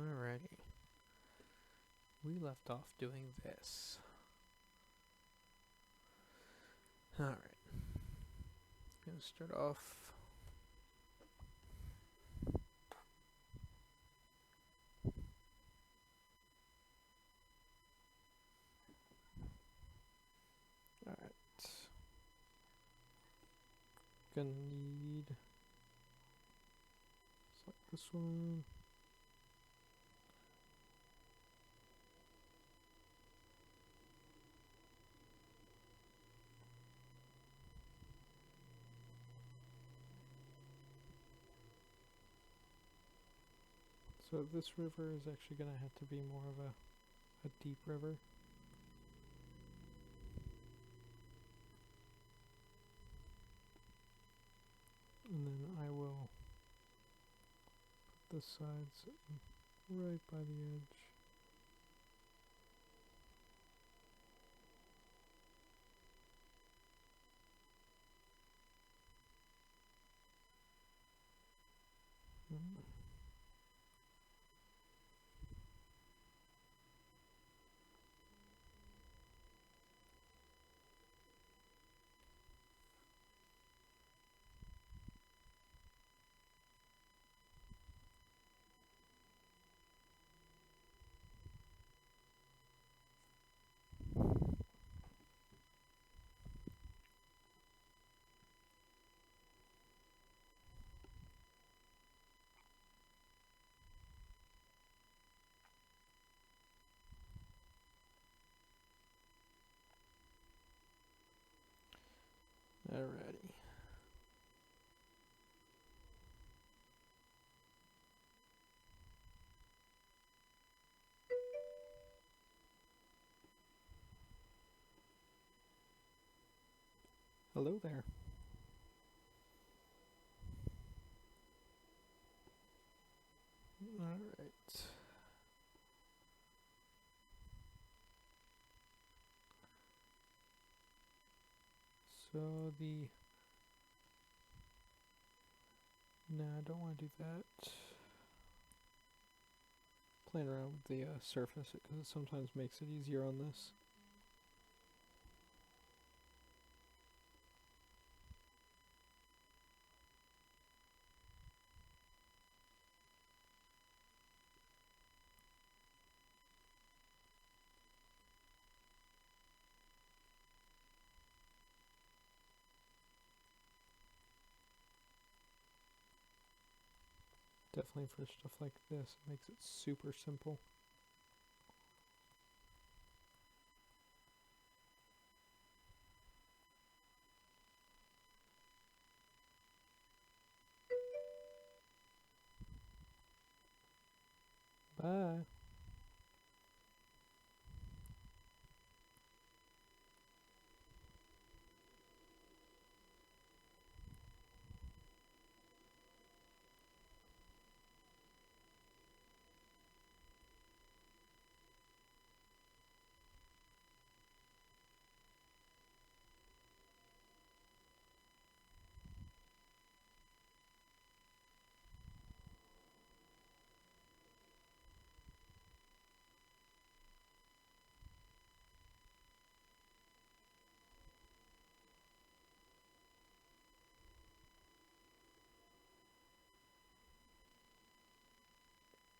Alrighty. We left off doing this. Alright. Gonna start off. Alright. Gonna need. Select this one. So this river is actually going to have to be more of a deep river. And then I will put the sides right by the edge. Alrighty. Hello there. Alright. So no, I don't want to do that. Playing around with the surface because it sometimes makes it easier on this. Definitely for stuff like this, it makes it super simple. Bye.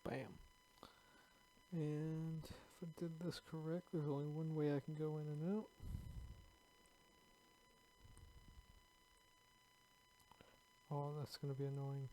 Bam. And if I did this correct, there's only one way I can go in and out. Oh, that's going to be annoying.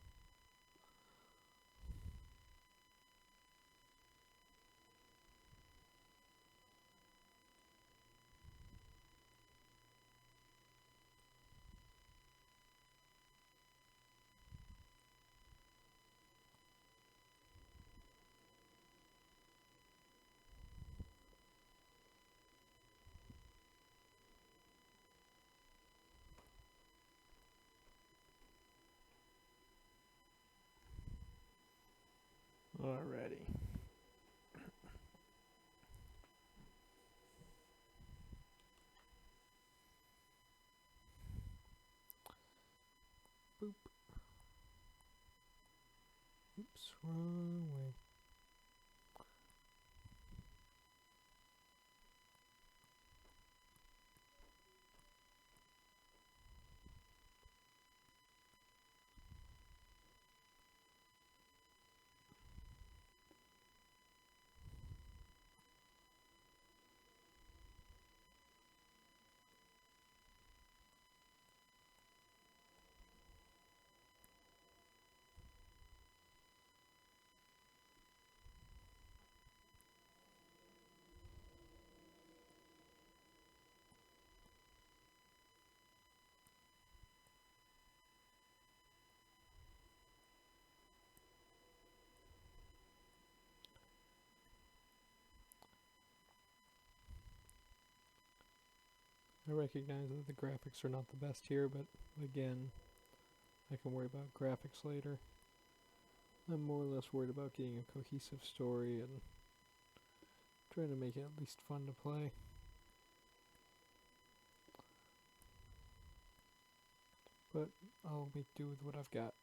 Alrighty. Boop. Oops, wrong way. I recognize that the graphics are not the best here, but again, I can worry about graphics later. I'm more or less worried about getting a cohesive story and trying to make it at least fun to play. But I'll make do with what I've got.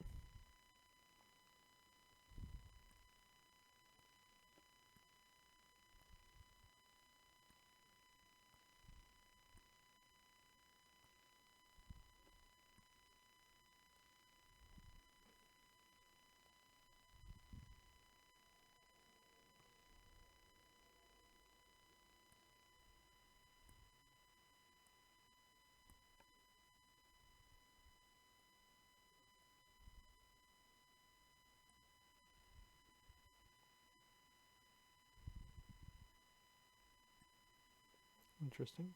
Interesting.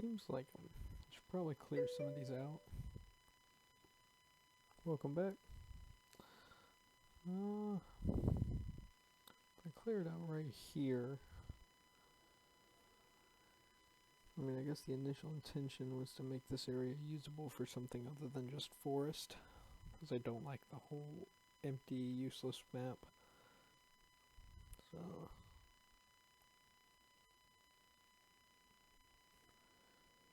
Seems like I should probably clear some of these out. Welcome back. If I clear it out right here. I mean, I guess the initial intention was to make this area usable for something other than just forest, because I don't like the whole empty, useless map. So,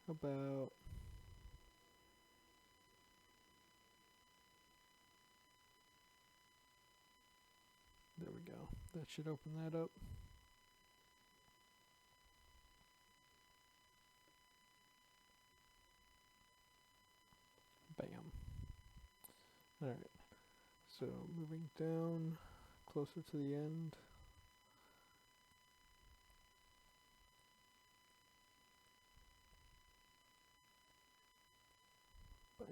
how about there we go. That should open that up. Bam. Alright. So, moving down closer to the end. Bam.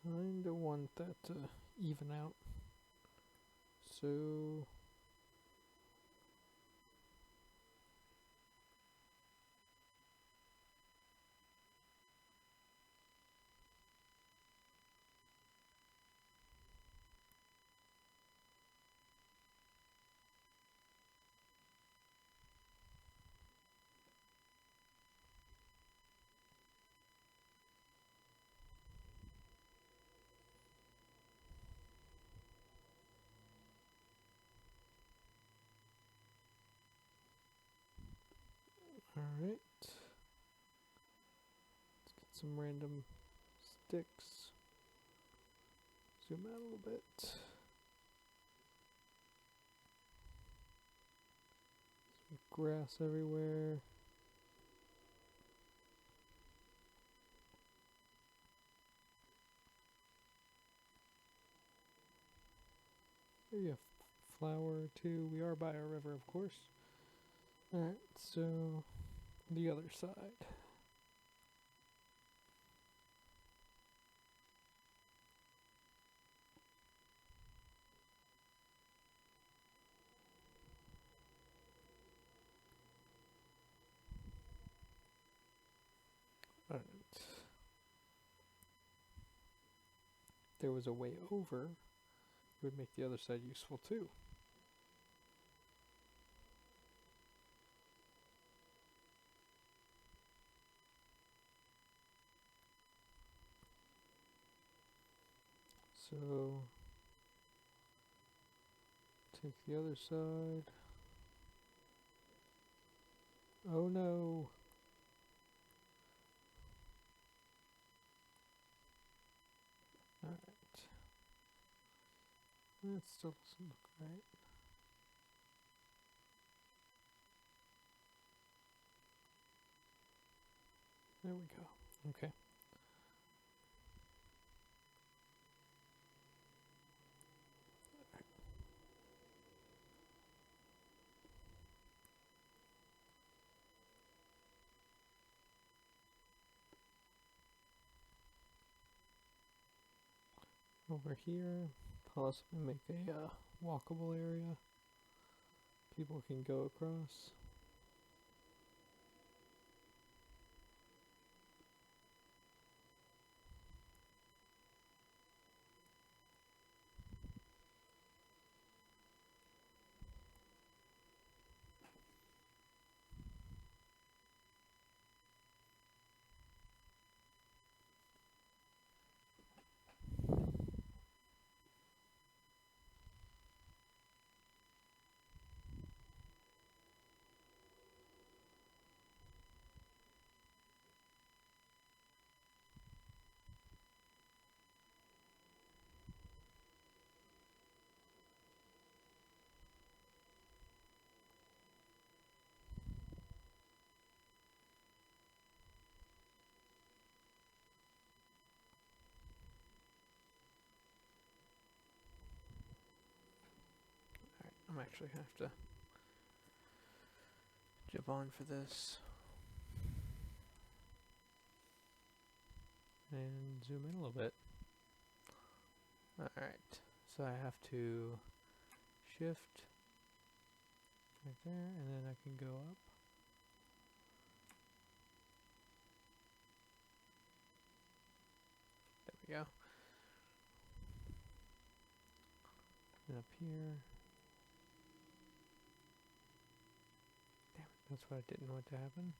Kinda want that to even out. So alright. Let's get some random sticks. Zoom out a little bit. Some grass everywhere. maybe a flower or two. We are by a river, of course. Alright, so the other side. Alright. There was a way over, it would make the other side useful too. So, take the other side. Oh no! Alright. That still doesn't look right. There we go. Okay. Over here, possibly make a walkable area. People can go across. Alright, I'm actually gonna have to jump on for this. And zoom in a little bit. Alright, so I have to shift right there, and then I can go up. There we go. And up here. Damn it, that's what I didn't want to happen.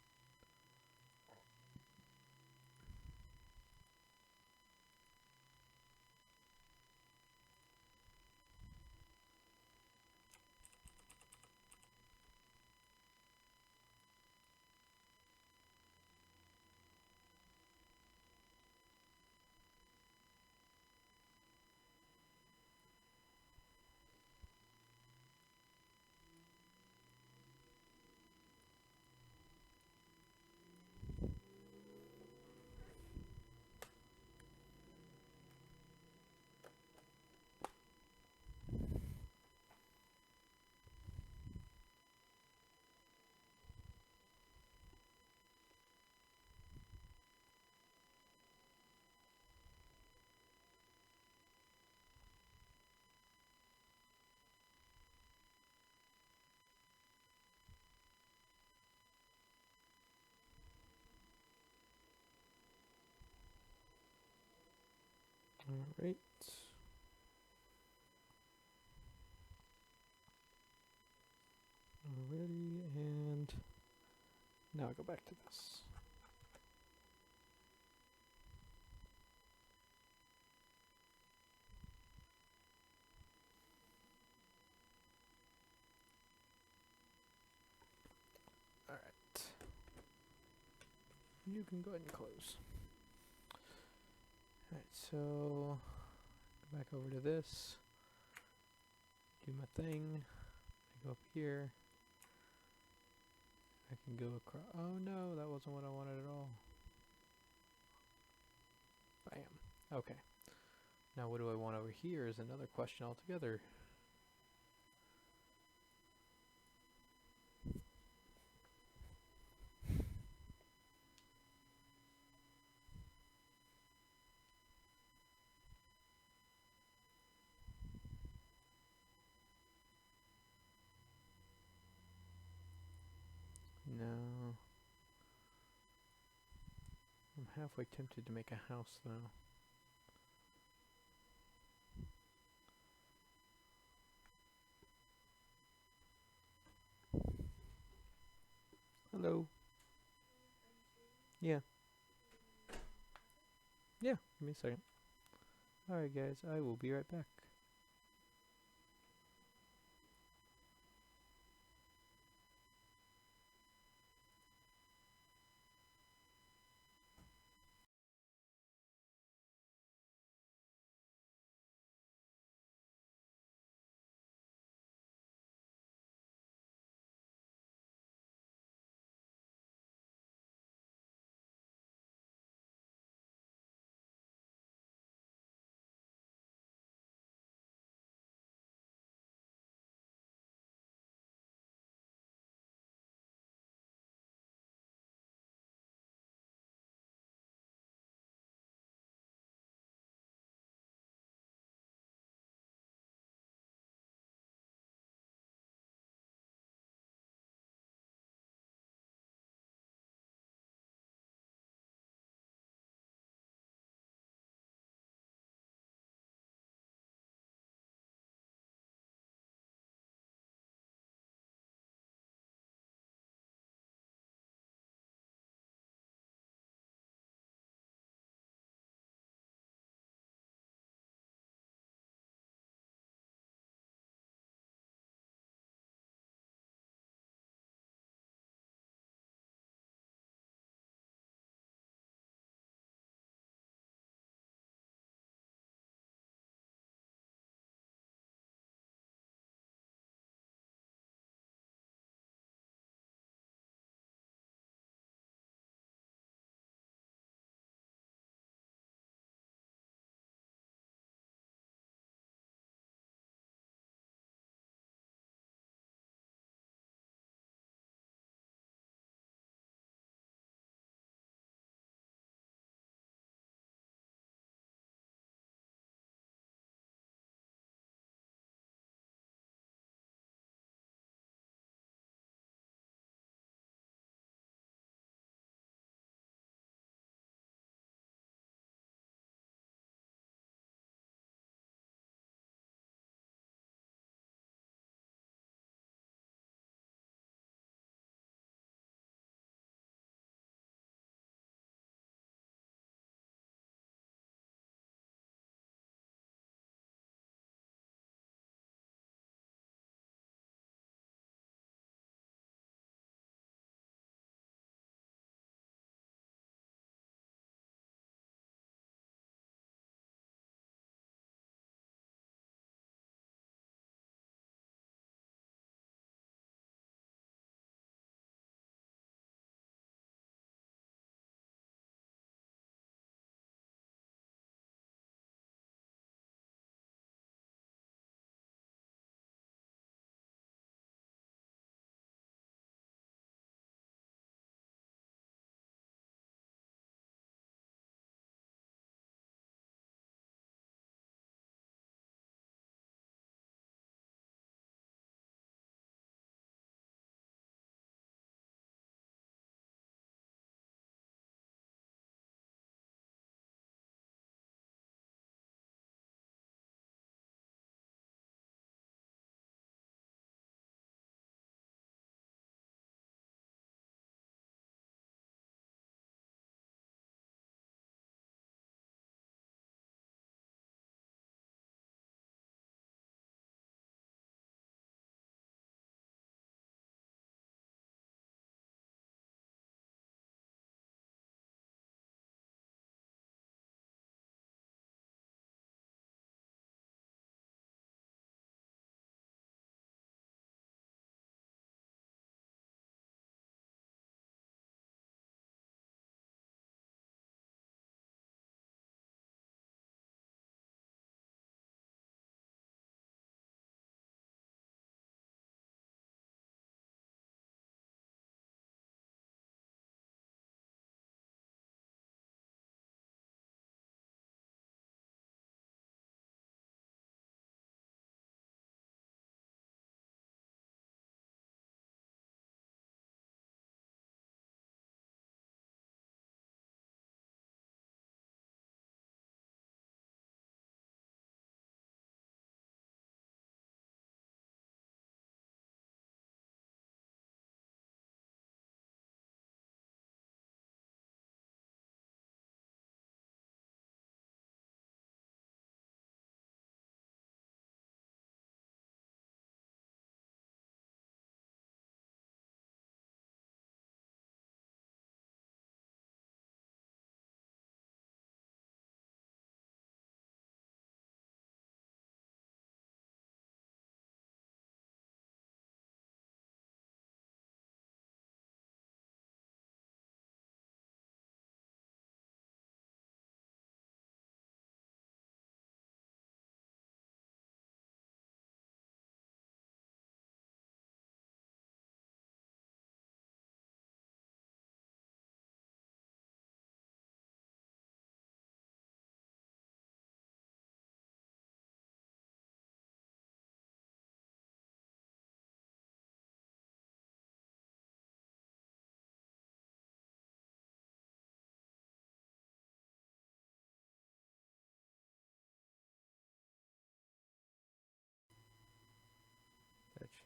Alright. Alrighty, and now I go back to this. Alright. You can go ahead and close. Alright, so go back over to this. Do my thing. I go up here. I can go across. Oh no, that wasn't what I wanted at all. Bam. Okay. Now what do I want over here is another question altogether. No. I'm halfway tempted to make a house though. Hello. Yeah. Yeah, give me a second. Alright guys, I will be right back.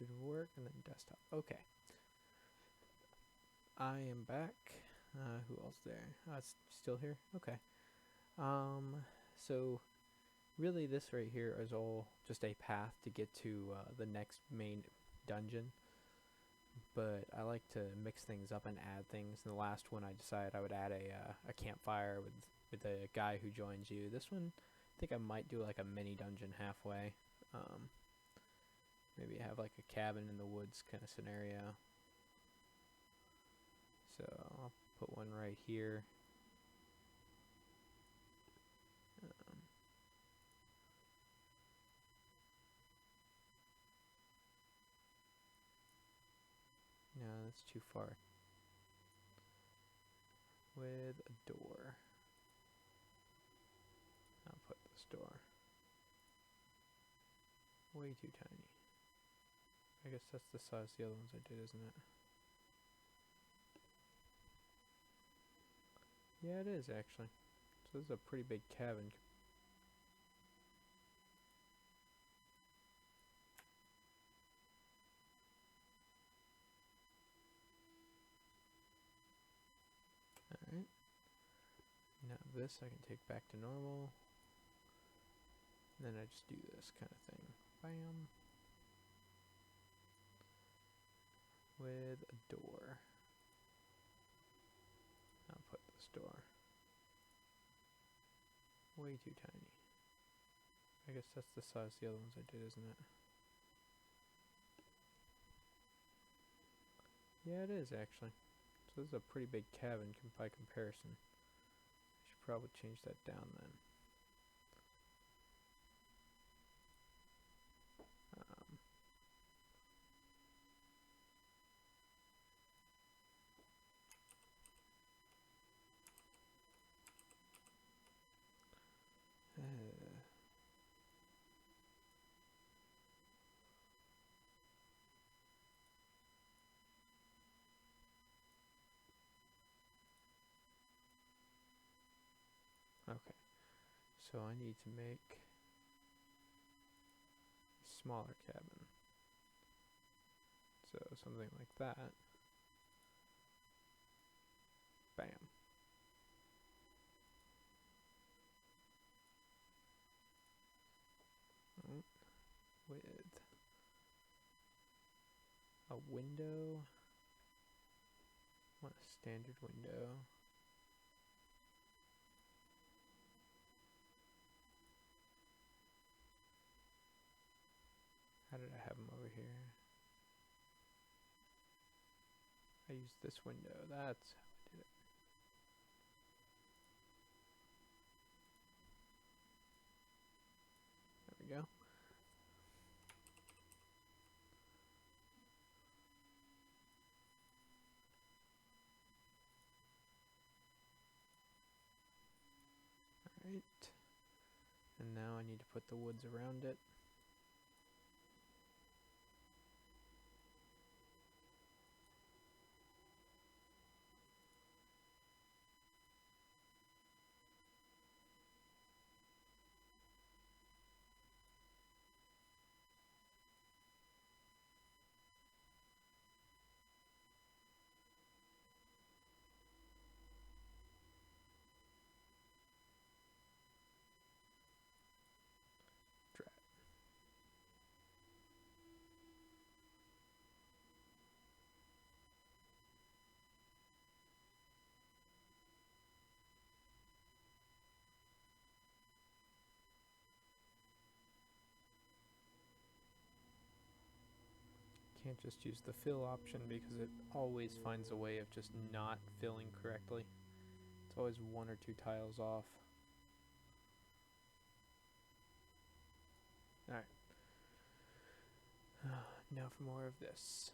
should work, and then desktop. Okay. I am back. Who else there? It's still here? Okay. So really this right here is all just a path to get to the next main dungeon. But I like to mix things up and add things. In the last one, I decided I would add a campfire with a guy who joins you. This one, I think I might do like a mini dungeon halfway. Maybe have like a cabin in the woods kind of scenario. So I'll put one right here. No, that's too far. With a door. I'll put this door. Way too tiny. I guess that's the size the other ones I did, isn't it? Yeah, it is actually. So this is a pretty big cabin. Alright. Now this I can take back to normal. And then I just do this kind of thing. Bam. With a door. I'll put this door. Way too tiny. I guess that's the size the other ones I did, isn't it? Yeah, it is actually. So this is a pretty big cabin by comparison. I should probably change that down then. Okay, so I need to make a smaller cabin. So something like that. Bam. With a window. I want a standard window. How did I have them over here? I used this window. That's how I did it. There we go. Alright. And now I need to put the woods around it. Can't just use the fill option because it always finds a way of just not filling correctly. It's always one or two tiles off. Alright. Now for more of this.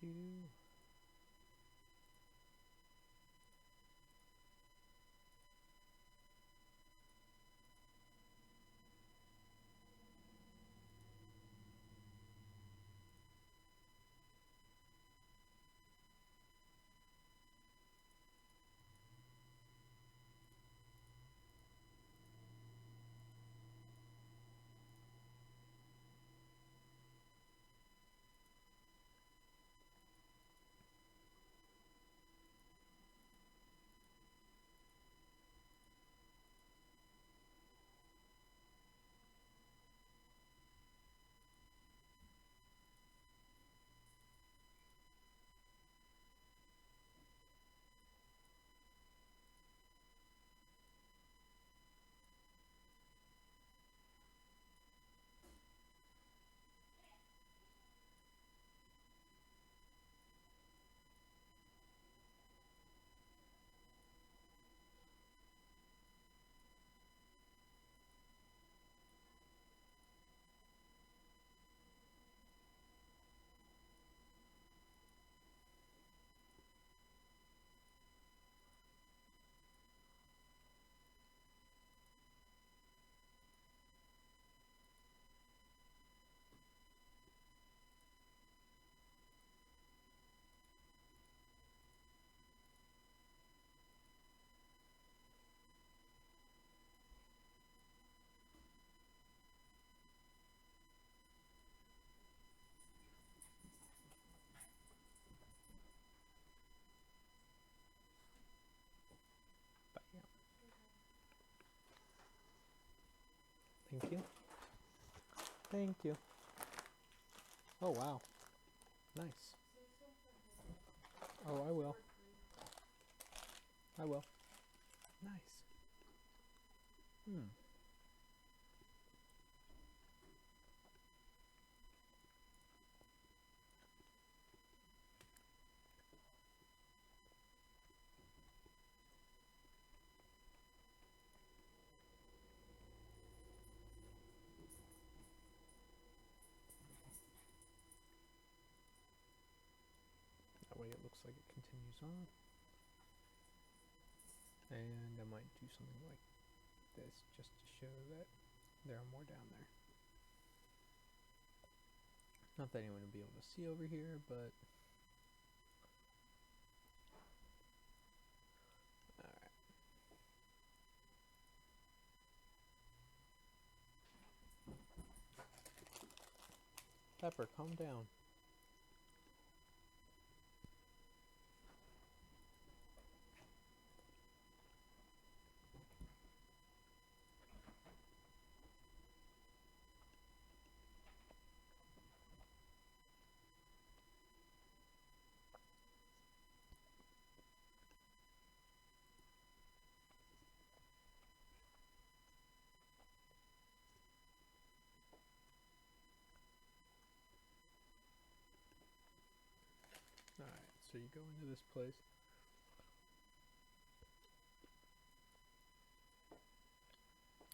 do. Bam. Thank you. Thank you. Oh, wow. Nice. Oh, I will. I will. Nice. That way it looks like it continues on. And I might do something like this just to show that there are more down there. Not that anyone will be able to see over here, but alright. Pepper, calm down. Alright, so you go into this place.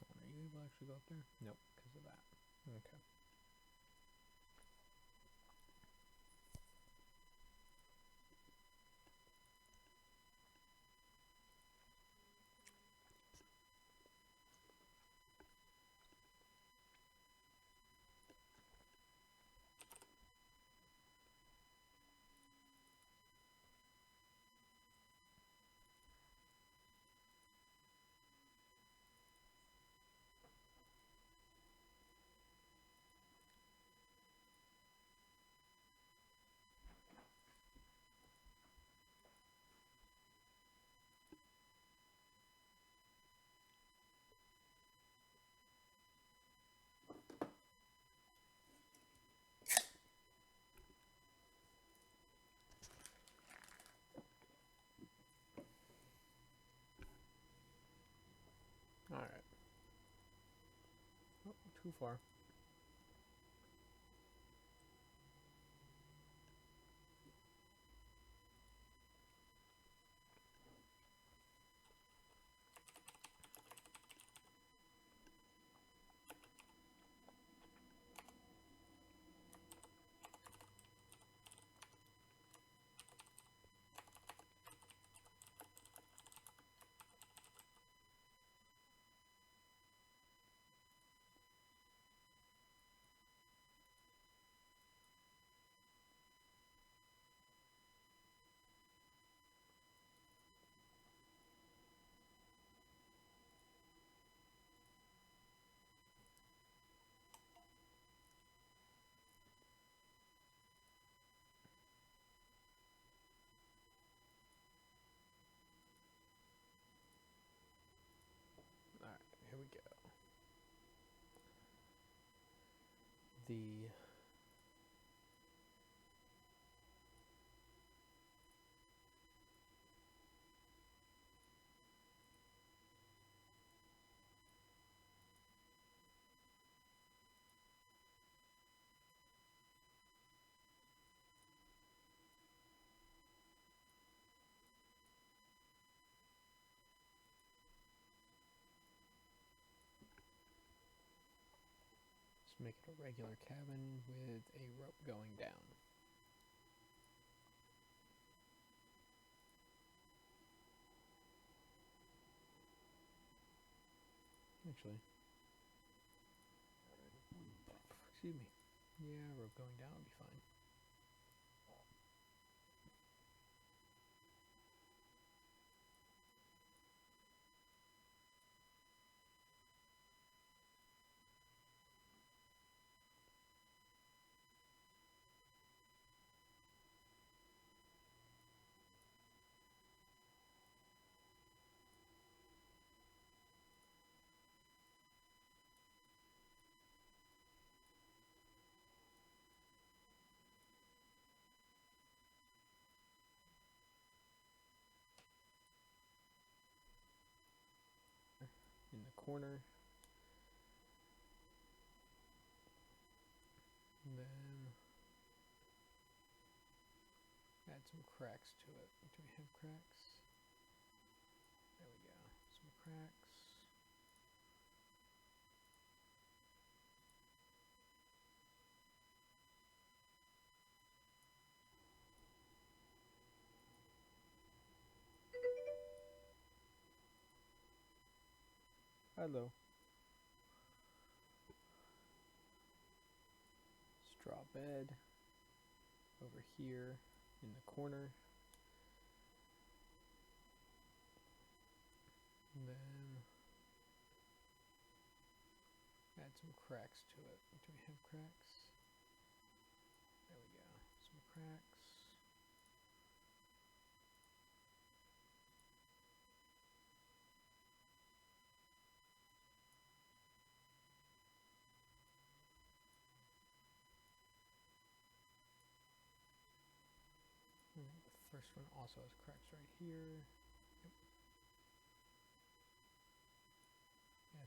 Are you able to actually go up there? Nope, because of that. Okay. Alright. Oh, too far. the just make it a regular cabin with a rope going down. Actually, excuse me. Yeah, rope going down would be fine. In the corner. And then add some cracks to it. Do we have cracks? There we go. Some cracks. Hello. Straw bed over here in the corner. And then add some cracks to it. Do we have cracks? There we go. Some cracks. And the first one also has cracks right here. Yep. Yeah.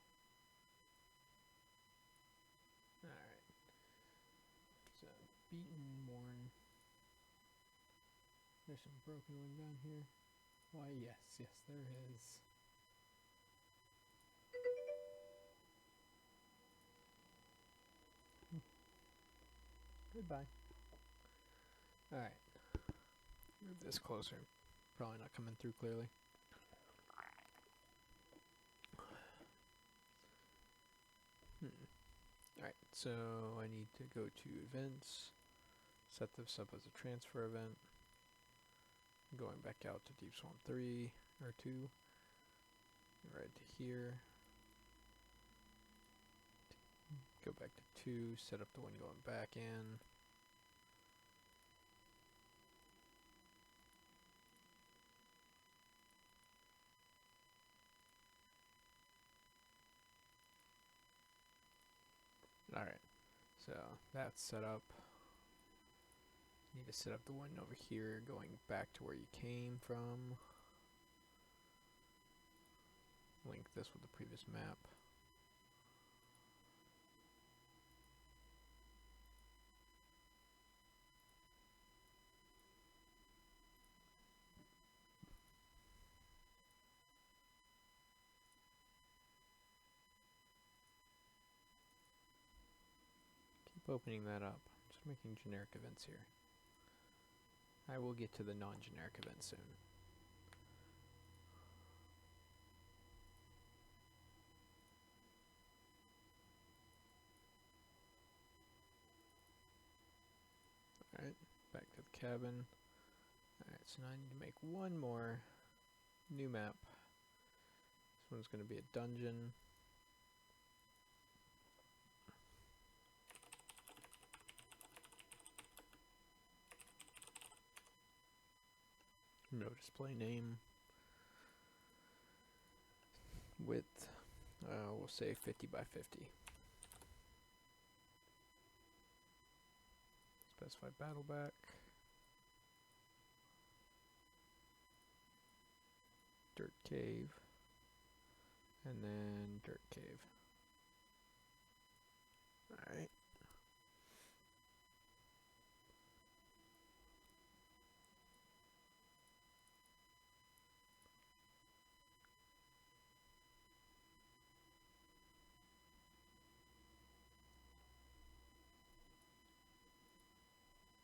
Alright. So, beaten, worn. There's some broken one down here. Why, yes, there is. Goodbye. Alright. Move this closer. Probably not coming through clearly. Alright, so I need to go to events, set this up as a transfer event, going back out to Deep Swamp 3, or 2, right to here, go back to 2, set up the one going back in, alright, so that's set up. Need to set up the one over here going back to where you came from. Link this with the previous map. Keep opening that up. I'm just making generic events here. I will get to the non-generic event soon. Alright, back to the cabin. Alright, so now I need to make one more new map. This one's going to be a dungeon. No display name. Width, we'll say 50 by 50. Specify battle back. Dirt cave. And then dirt cave. Alright.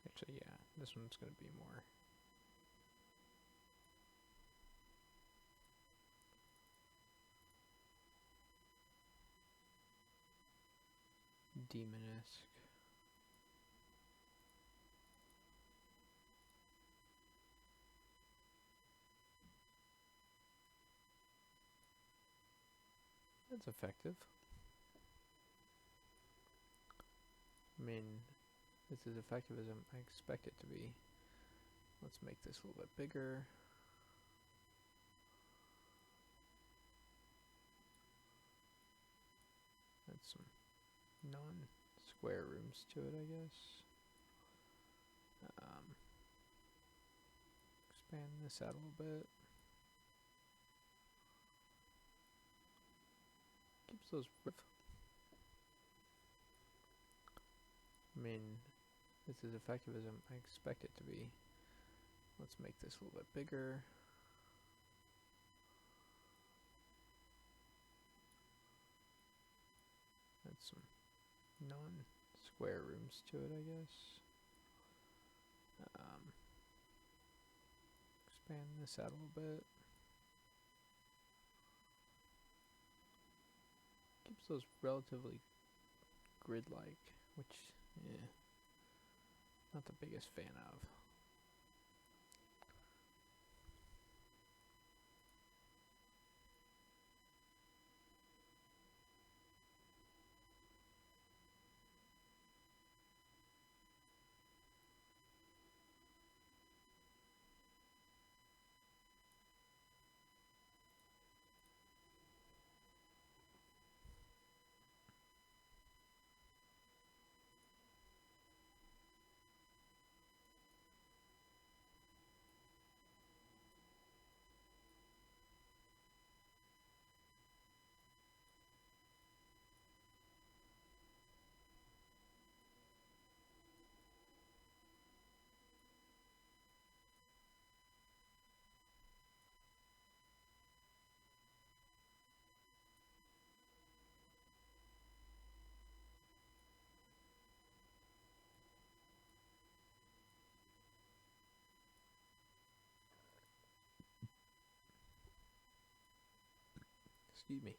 Actually, yeah, this one's going to be more demonesque. That's effective. I mean, it's as effective as I expect it to be. Let's make this a little bit bigger. Add some non-square rooms to it, I guess. Expand this out a little bit. Keeps those. I mean, it's as effective as I expect it to be. Let's make this a little bit bigger. Add some non-square rooms to it, I guess. Expand this out a little bit. Keeps those relatively grid-like, which, yeah, not the biggest fan of. Excuse me.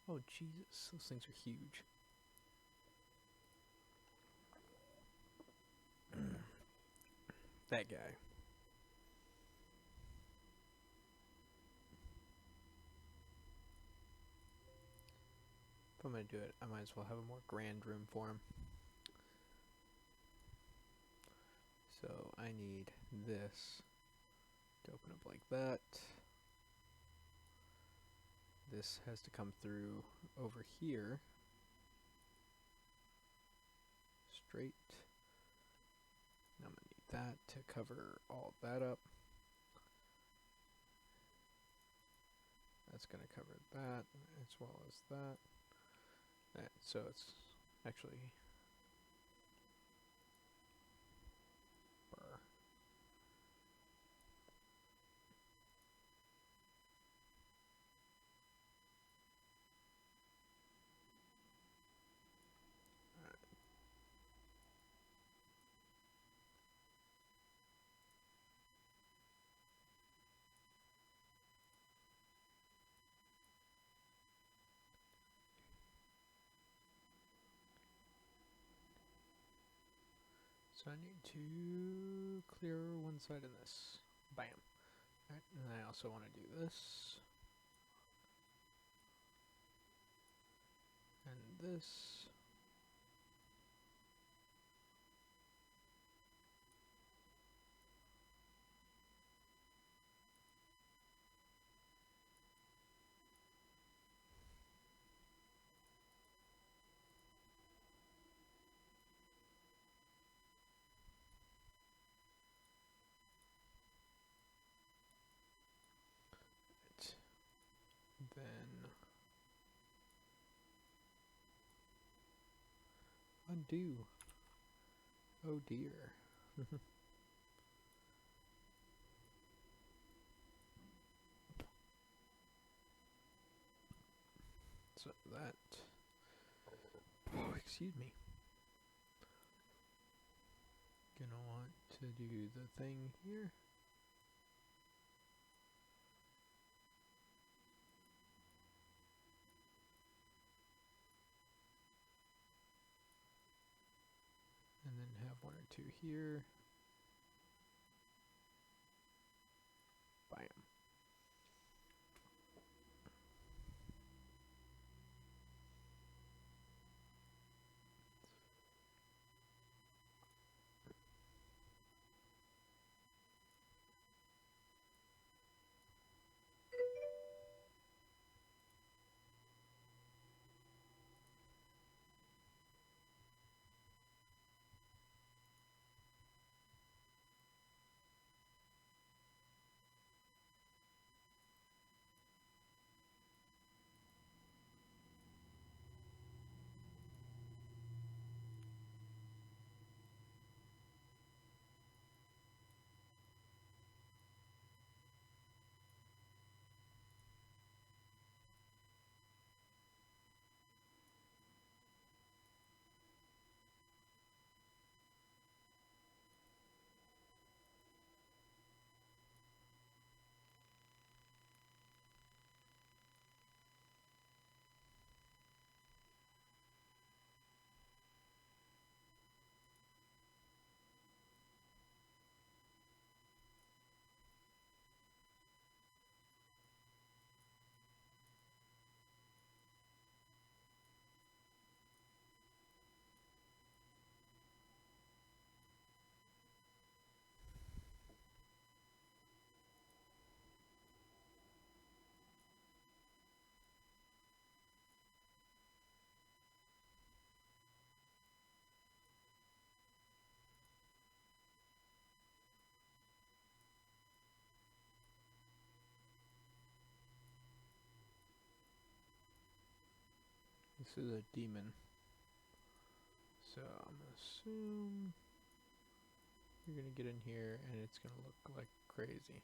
Oh, Jesus, those things are huge. That guy. If I'm going to do it, I might as well have a more grand room for him. So I need this to open up like that. This has to come through over here. straight. And I'm going to need that to cover all that up. That's going to cover that as well as that. So it's actually bar. So I need to clear one side of this. Bam. Alright, and I also want to do this. And this. Then undo. Oh dear. So that, oh, excuse me. Gonna want to do the thing here. And then have one or two here. Bam. This is a demon. So I'm gonna assume you're gonna get in here and it's gonna look like crazy.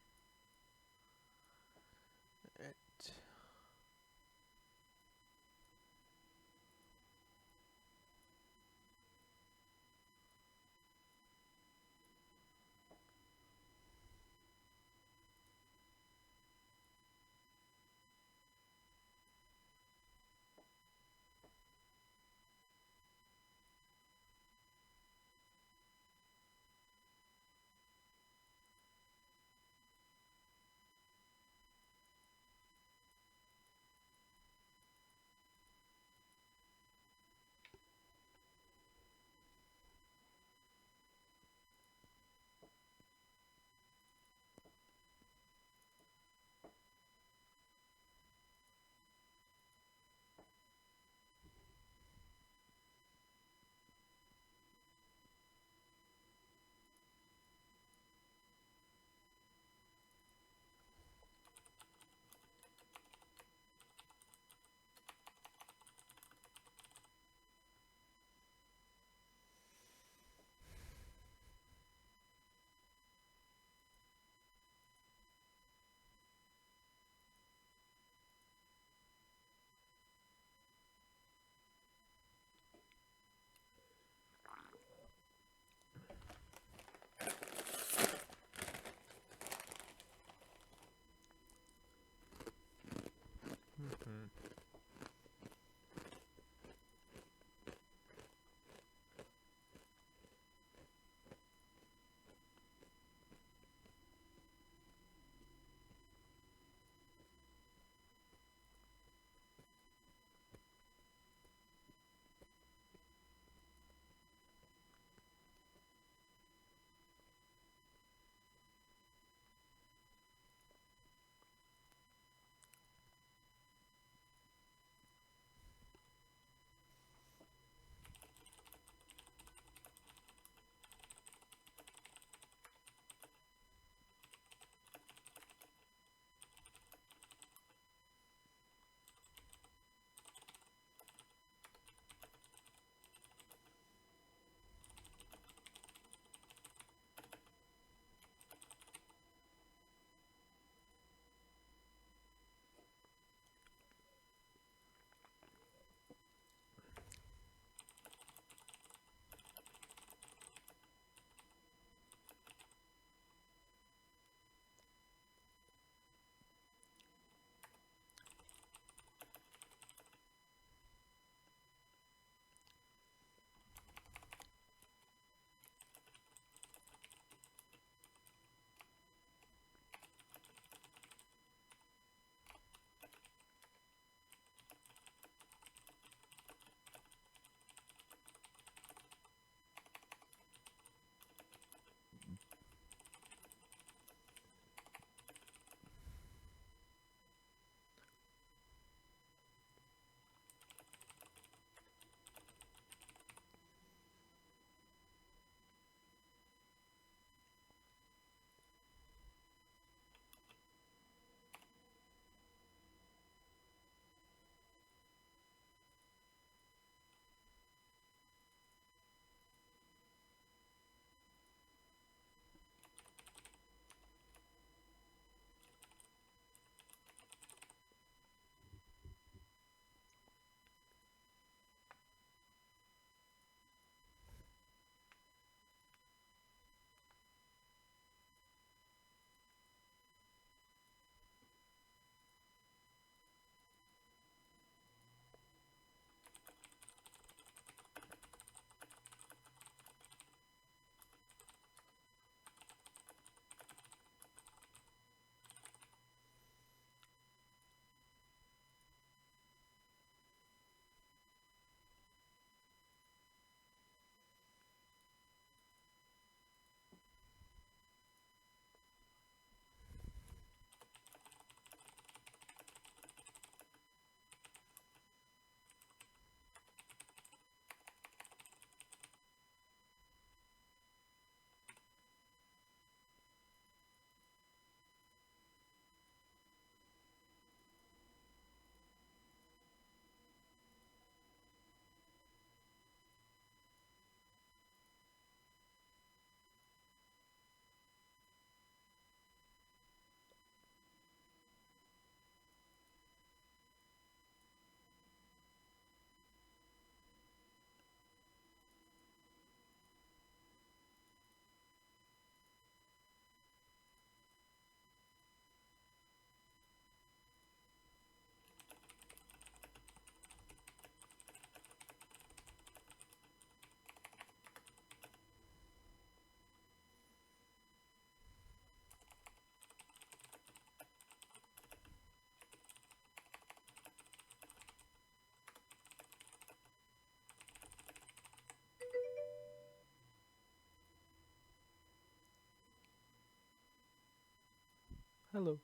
Hello.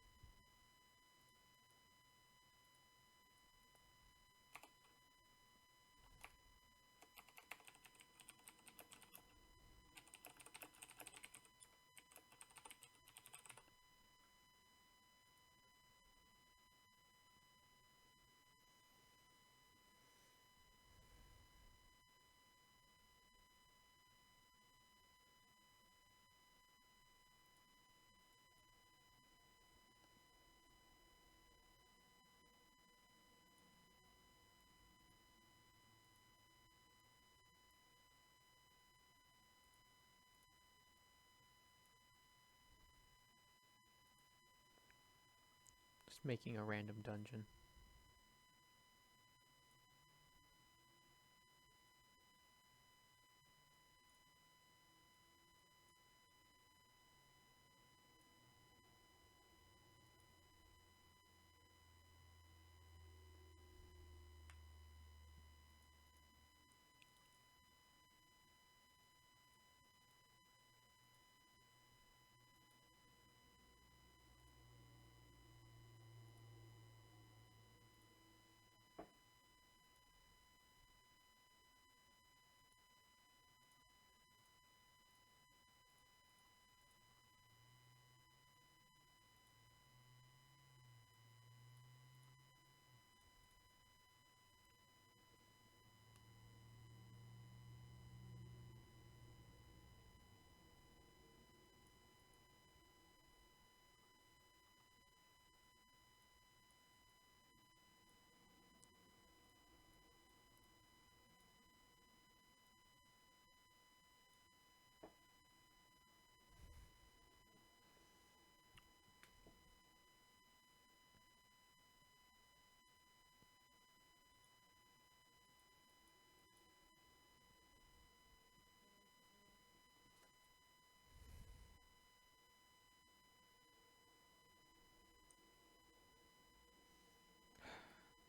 Just making a random dungeon.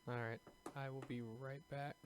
Alright, I will be right back.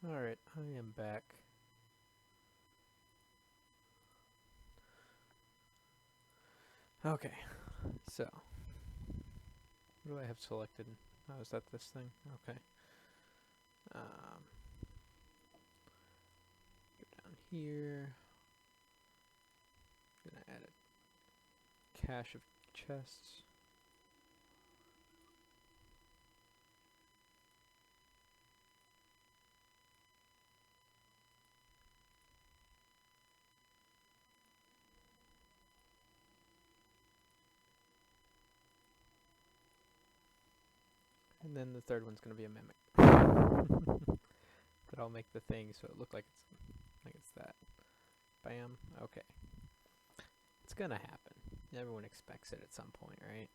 Alright, I am back. Okay, so what do I have selected? Oh, is that this thing? Okay. Um, here. Gonna add a cache of chests. And then the third one's gonna be a mimic. That I'll make the thing so it look like it's that. Bam. Okay. It's gonna happen. Everyone expects it at some point, right?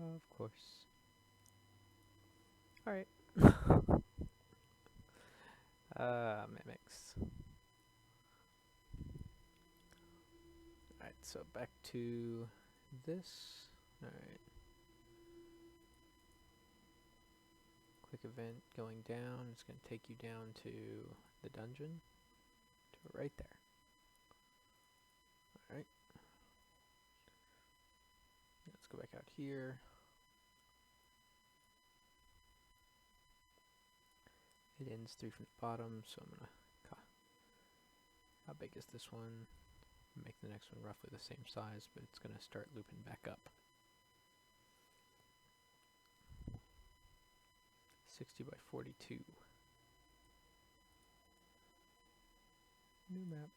Of course. Alright. Mimics. Alright, so back to this. Alright. Quick event going down. It's going to take you down to the dungeon. To right there. Alright. Let's go back out here. It ends 3 from the bottom, so I'm gonna. How big is this one? Make the next one roughly the same size, but it's gonna start looping back up. 60 by 42. New map.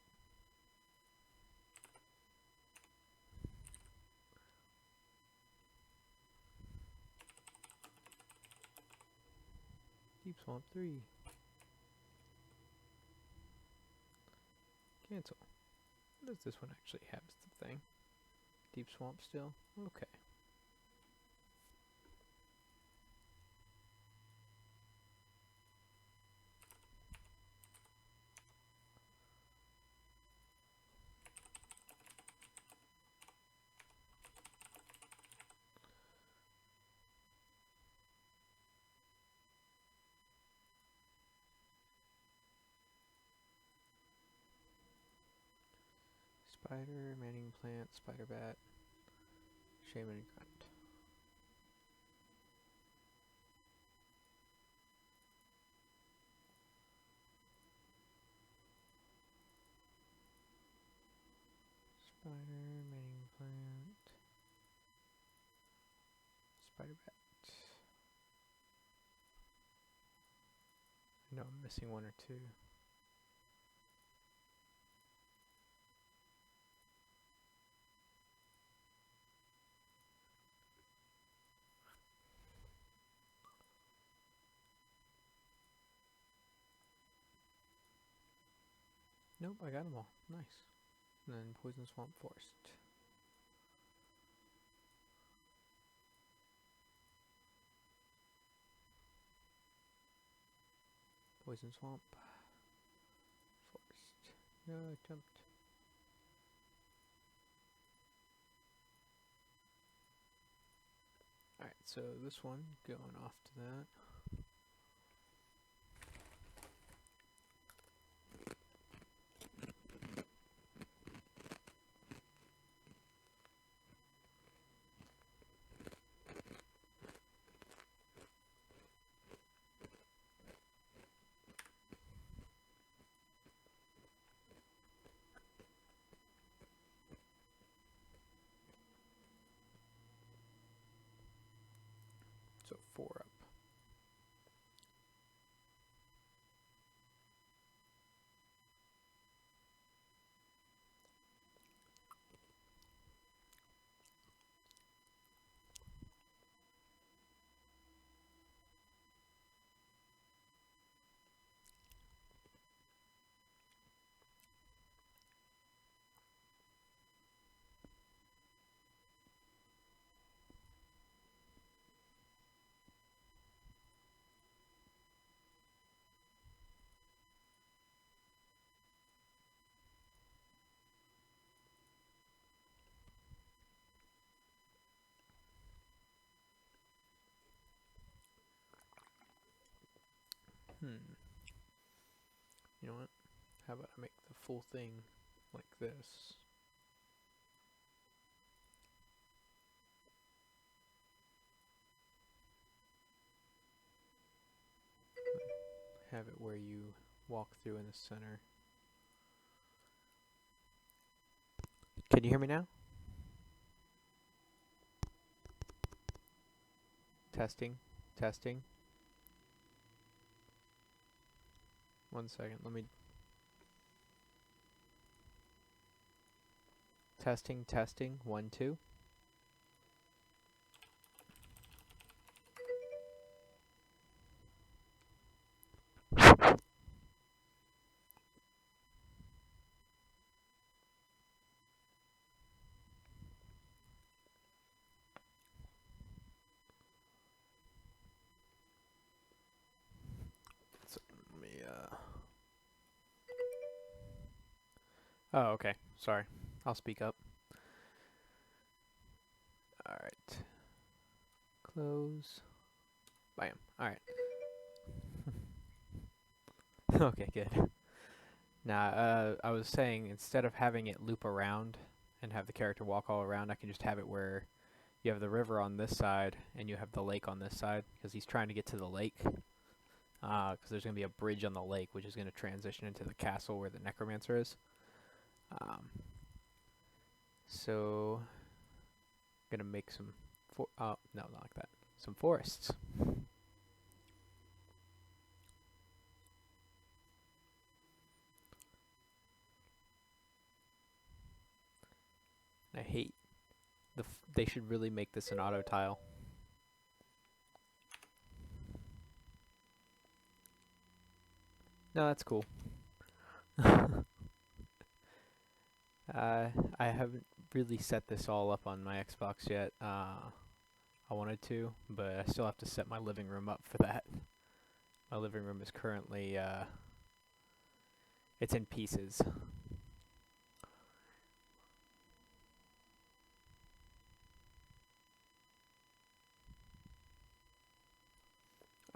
Deep Swamp 3. Cancel. Does this one actually have the thing? Deep Swamp still? Okay. Spider, manning plant, spider bat, shaman grunt. Spider, manning plant, spider bat. I know I'm missing one or two. Nope, I got them all. Nice. And then Poison Swamp Forest. Poison Swamp. Forest. No, I jumped. Alright, so this one, going off to that. So 4 up. You know what? How about I make the full thing like this? Have it where you walk through in the center. Can you hear me now? Testing, testing. 1 second, let me... Testing, testing, 1, 2. So, let me, Oh, okay. Sorry. I'll speak up. Alright. Close. Bam. Alright. Okay, good. Now, I was saying, instead of having it loop around and have the character walk all around, I can just have it where you have the river on this side and you have the lake on this side, because he's trying to get to the lake. Because there's going to be a bridge on the lake, which is going to transition into the castle where the necromancer is. So, I'm going to make some... no, not like that. Some forests. I hate they should really make this an auto tile. No, that's cool. I haven't really set this all up on my Xbox yet. I wanted to, but I still have to set my living room up for that. My living room is currently, it's in pieces.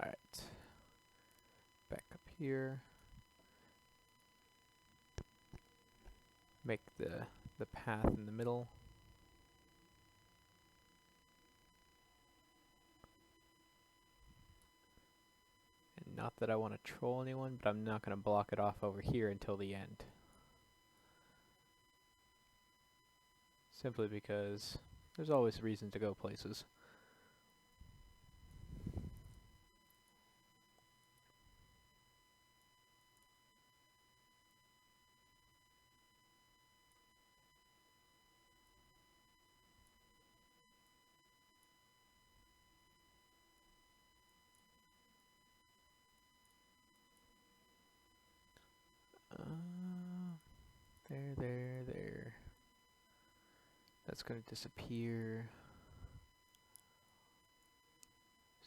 Alright. Back up here. Make the path in the middle. And not that I want to troll anyone, but I'm not going to block it off over here until the end. Simply because there's always reason to go places. There. That's going to disappear.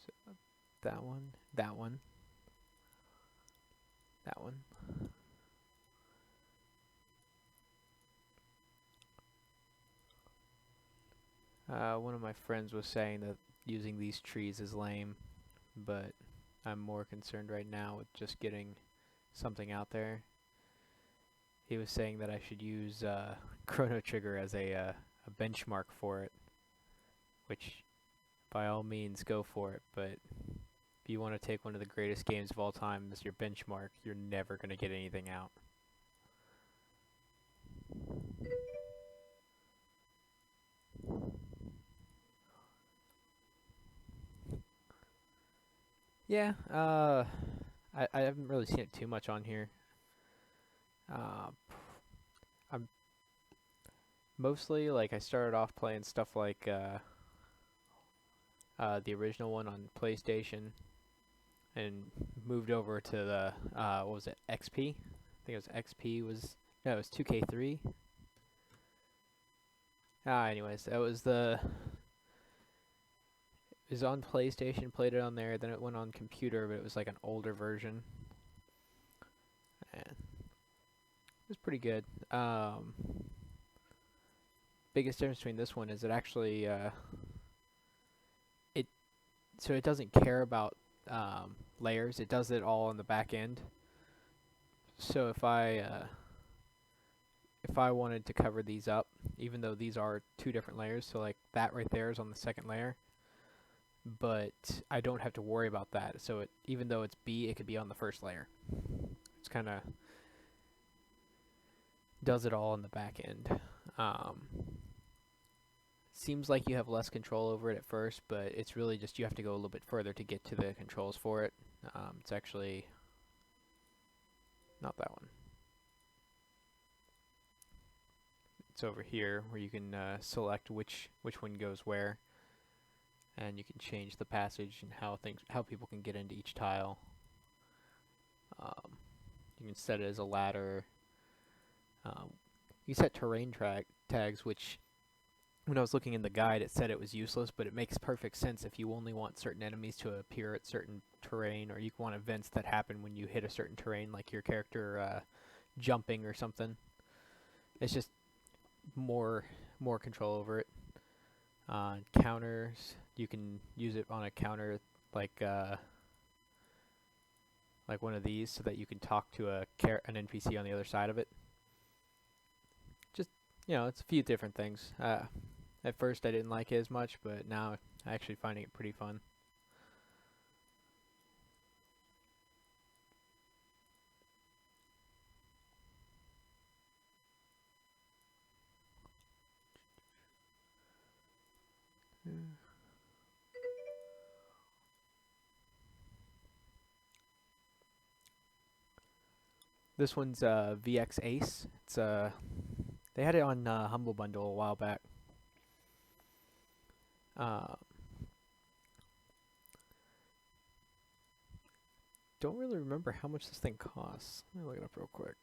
So that one. That one. One of my friends was saying that using these trees is lame, but I'm more concerned right now with just getting something out there. He was saying that I should use Chrono Trigger as a benchmark for it, which by all means go for it, but if you want to take one of the greatest games of all time as your benchmark, you're never going to get anything out. Yeah, I haven't really seen it too much on here. I'm mostly, like, I started off playing stuff like the original one on PlayStation and moved over to the, what was it, XP? I think it was XP no, it was 2K3. Anyways, that was it was on PlayStation, played it on there, then it went on computer, but it was like an older version. And it was pretty good. Biggest difference between this one is it actually, so it doesn't care about layers. It does it all on the back end. So if I wanted to cover these up, even though these are two different layers, so like that right there is on the second layer, but I don't have to worry about that. So even though it's B, it could be on the first layer. It's kind of does it all on the back end. Seems like you have less control over it at first, but it's really just you have to go a little bit further to get to the controls for it. It's actually not that one. It's over here where you can select which one goes where, and you can change the passage and how people can get into each tile. You can set it as a ladder. You set terrain tags, which when I was looking in the guide, it said it was useless, but it makes perfect sense if you only want certain enemies to appear at certain terrain, or you want events that happen when you hit a certain terrain, like your character jumping or something. It's just more control over it. Counters, you can use it on a counter like one of these, so that you can talk to an NPC on the other side of it. Just, it's a few different things. At first I didn't like it as much, but now I'm actually finding it pretty fun. This one's VX Ace. It's they had it on Humble Bundle a while back. Don't really remember how much this thing costs. Let me look it up real quick.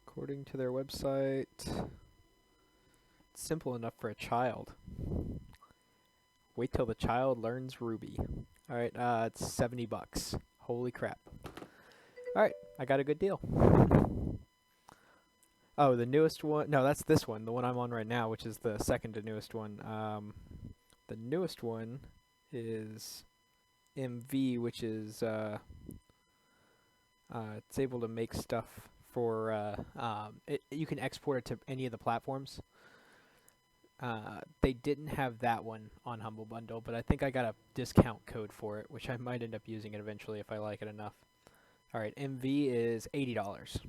According to their website, it's simple enough for a child. Wait till the child learns Ruby. Alright, it's $70. Holy crap. Alright, I got a good deal. Oh, the newest one. No, that's this one, the one I'm on right now, which is the second to newest one. The newest one is MV, which is it's able to make stuff for you can export it to any of the platforms. They didn't have that one on Humble Bundle, but I think I got a discount code for it, which I might end up using it eventually if I like it enough. Alright, MV is $80.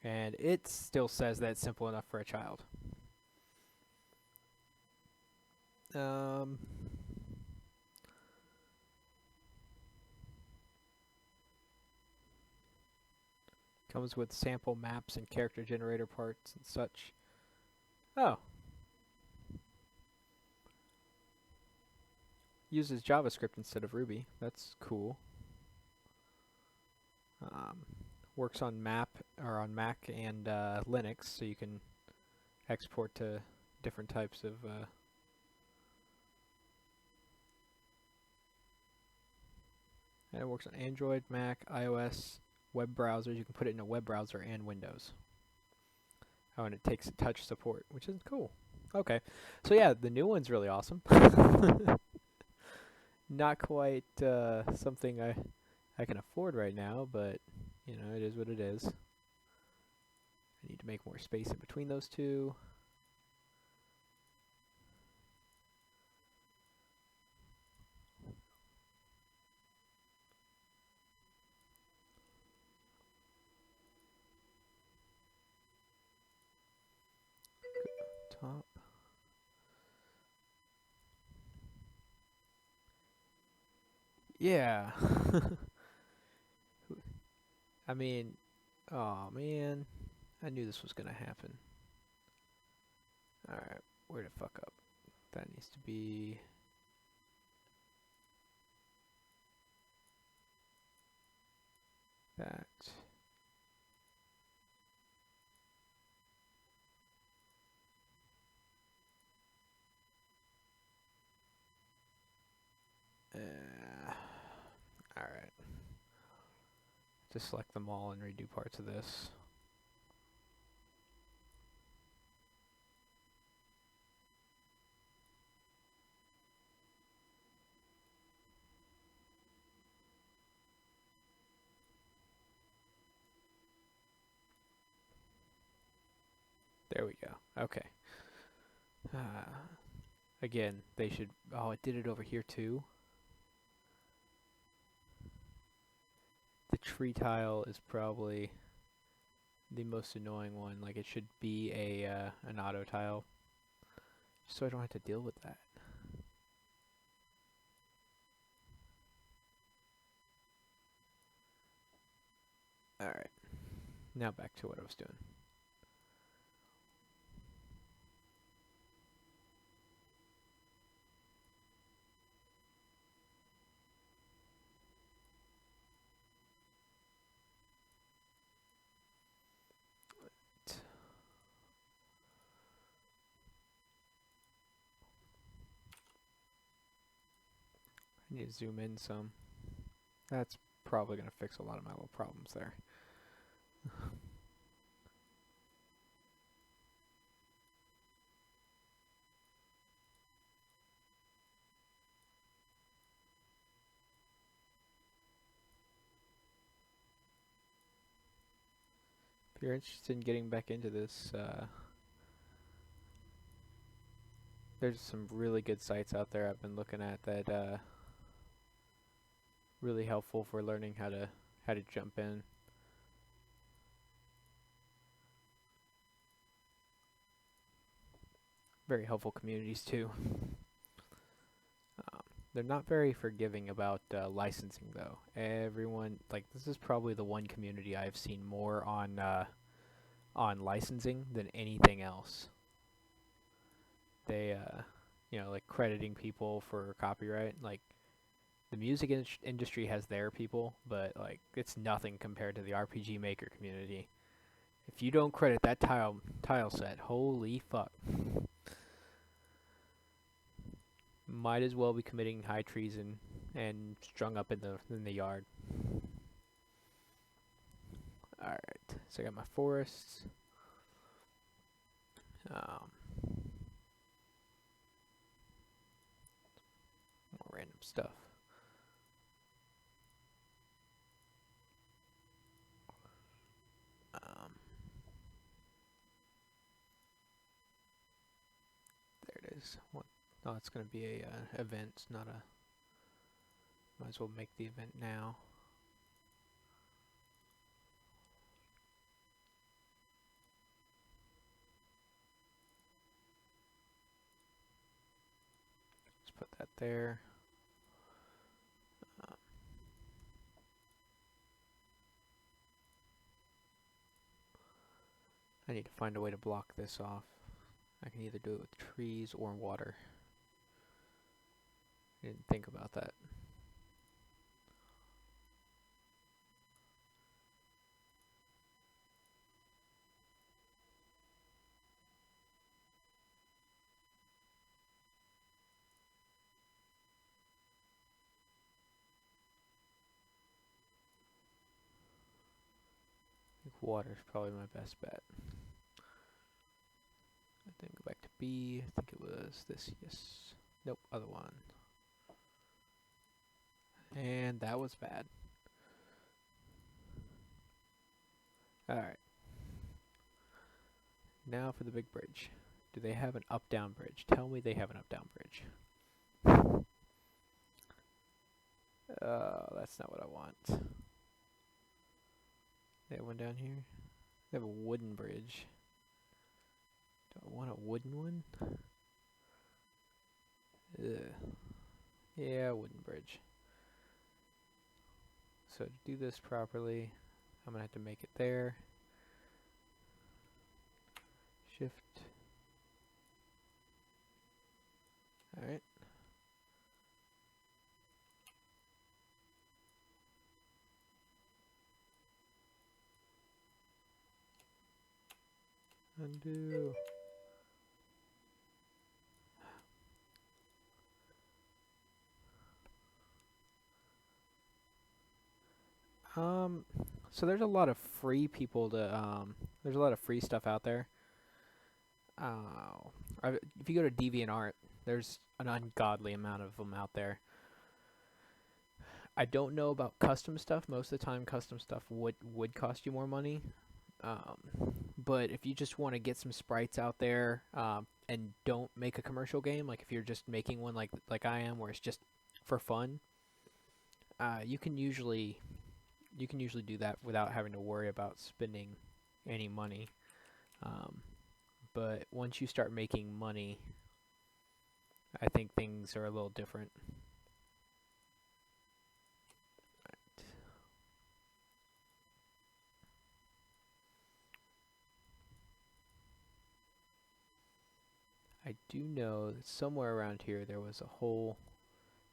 And it still says that it's simple enough for a child. Comes with sample maps and character generator parts and such. Oh. Uses JavaScript instead of Ruby. That's cool. Works on Mac and Linux, so you can export to different types of and it works on Android, Mac, iOS, web browsers. You can put it in a web browser and Windows. Oh, and it takes touch support, which is cool. Okay, so yeah, the new one's really awesome. Not quite something I can afford right now, but it is what it is. I need to make more space in between those two. Top. Yeah. I mean, oh man, I knew this was gonna happen. Alright, where to fuck up? That needs to be that. Alright. Just select them all and redo parts of this. There we go. Okay. Again, they should... Oh, it did it over here too. The tree tile is probably the most annoying one. Like, it should be an auto tile, so I don't have to deal with that. Alright. Now back to what I was doing. I need to zoom in some. That's probably going to fix a lot of my little problems there. If you're interested in getting back into this, there's some really good sites out there I've been looking at that really helpful for learning how to jump in. Very helpful communities too. They're not very forgiving about licensing though. Everyone, like, this is probably the one community I've seen more on licensing than anything else. They you know, like crediting people for copyright. Like, the music industry has their people, but like, it's nothing compared to the RPG Maker community. If you don't credit that tile set, holy fuck. Might as well be committing high treason and strung up in the yard. Alright, so I got my forests. More random stuff. There it is. Oh, it's going to be a event, not a... Might as well make the event now. Let's put that there. I need to find a way to block this off. I can either do it with trees or water. I didn't think about that. I think water is probably my best bet. I think go back to B. I think it was this. Yes. Nope. Other one. And that was bad. Alright. Now for the big bridge. Do they have an up-down bridge? Tell me they have an up-down bridge. That's not what I want. They have one down here? They have a wooden bridge. Do I want a wooden one? Ugh. Yeah, wooden bridge. So to do this properly, I'm gonna have to make it there. Shift. Alright. Undo. Um, so there's a lot of free people to there's a lot of free stuff out there. If you go to DeviantArt, there's an ungodly amount of them out there. I don't know about custom stuff. Most of the time, custom stuff would cost you more money. Um, but if you just want to get some sprites out there, and don't make a commercial game, like if you're just making one like I am, where it's just for fun, you can usually do that without having to worry about spending any money. Um, but once you start making money, I think things are a little different. I do know that somewhere around here there was a whole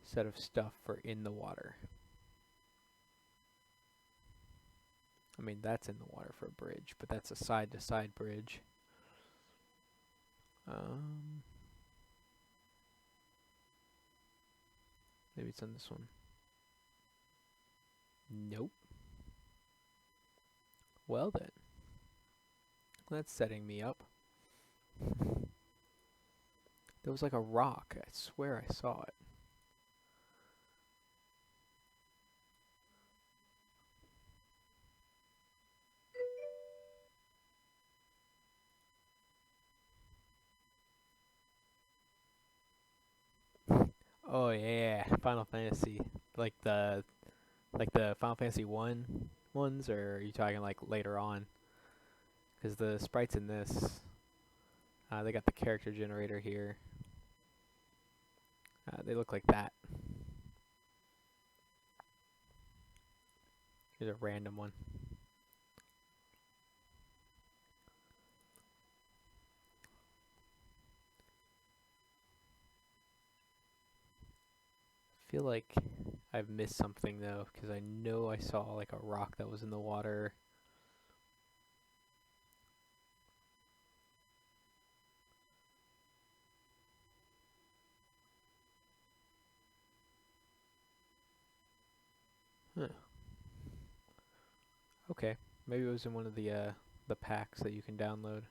set of stuff for in the water. I mean, that's in the water for a bridge, but that's a side-to-side bridge. Maybe it's on this one. Nope. Well then. That's setting me up. There was like a rock. I swear I saw it. Oh yeah, Final Fantasy. Like the Final Fantasy 1 ones, or are you talking like later on? Because the sprites in this, they got the character generator here. They look like that. Here's a random one. I feel like I've missed something though, because I know I saw like a rock that was in the water. Huh. Okay, maybe it was in one of the packs that you can download.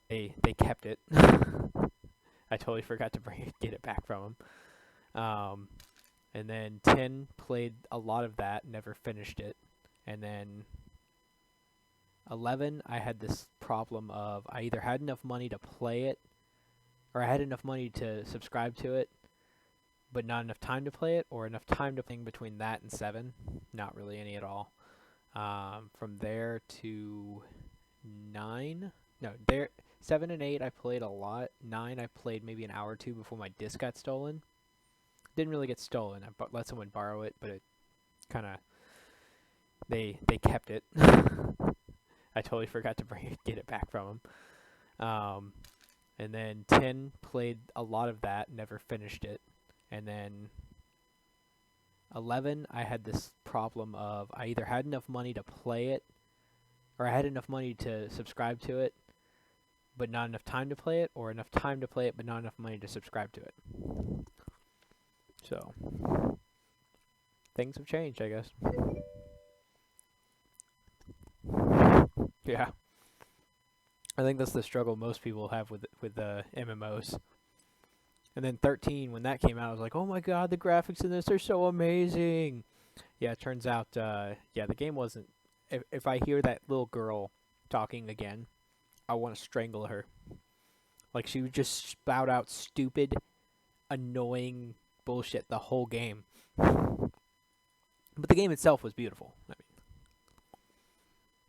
They kept it. I totally forgot to get it back from them. And then 10 played a lot of that, never finished it. And then 11, I had this problem of I either had enough money to play it, or I had enough money to subscribe to it, but not enough time to play it, or enough time to play between that and 7. Not really any at all. From there to 9. No, 7 and 8 I played a lot. 9 I played maybe an hour or two before my disc got stolen. Didn't really get stolen. I let someone borrow it, but it kind of they kept it. I totally forgot to get it back from them. And then 10 played a lot of that, never finished it. And then 11, I had this problem of I either had enough money to play it, or I had enough money to subscribe to it, but not enough time to play it, or enough time to play it, but not enough money to subscribe to it. So, things have changed, I guess. Yeah. I think that's the struggle most people have with MMOs. And then 13, when that came out, I was like, oh my god, the graphics in this are so amazing. Yeah, it turns out, the game wasn't... If I hear that little girl talking again, I want to strangle her. Like, she would just spout out stupid, annoying bullshit the whole game. But the game itself was beautiful. I mean,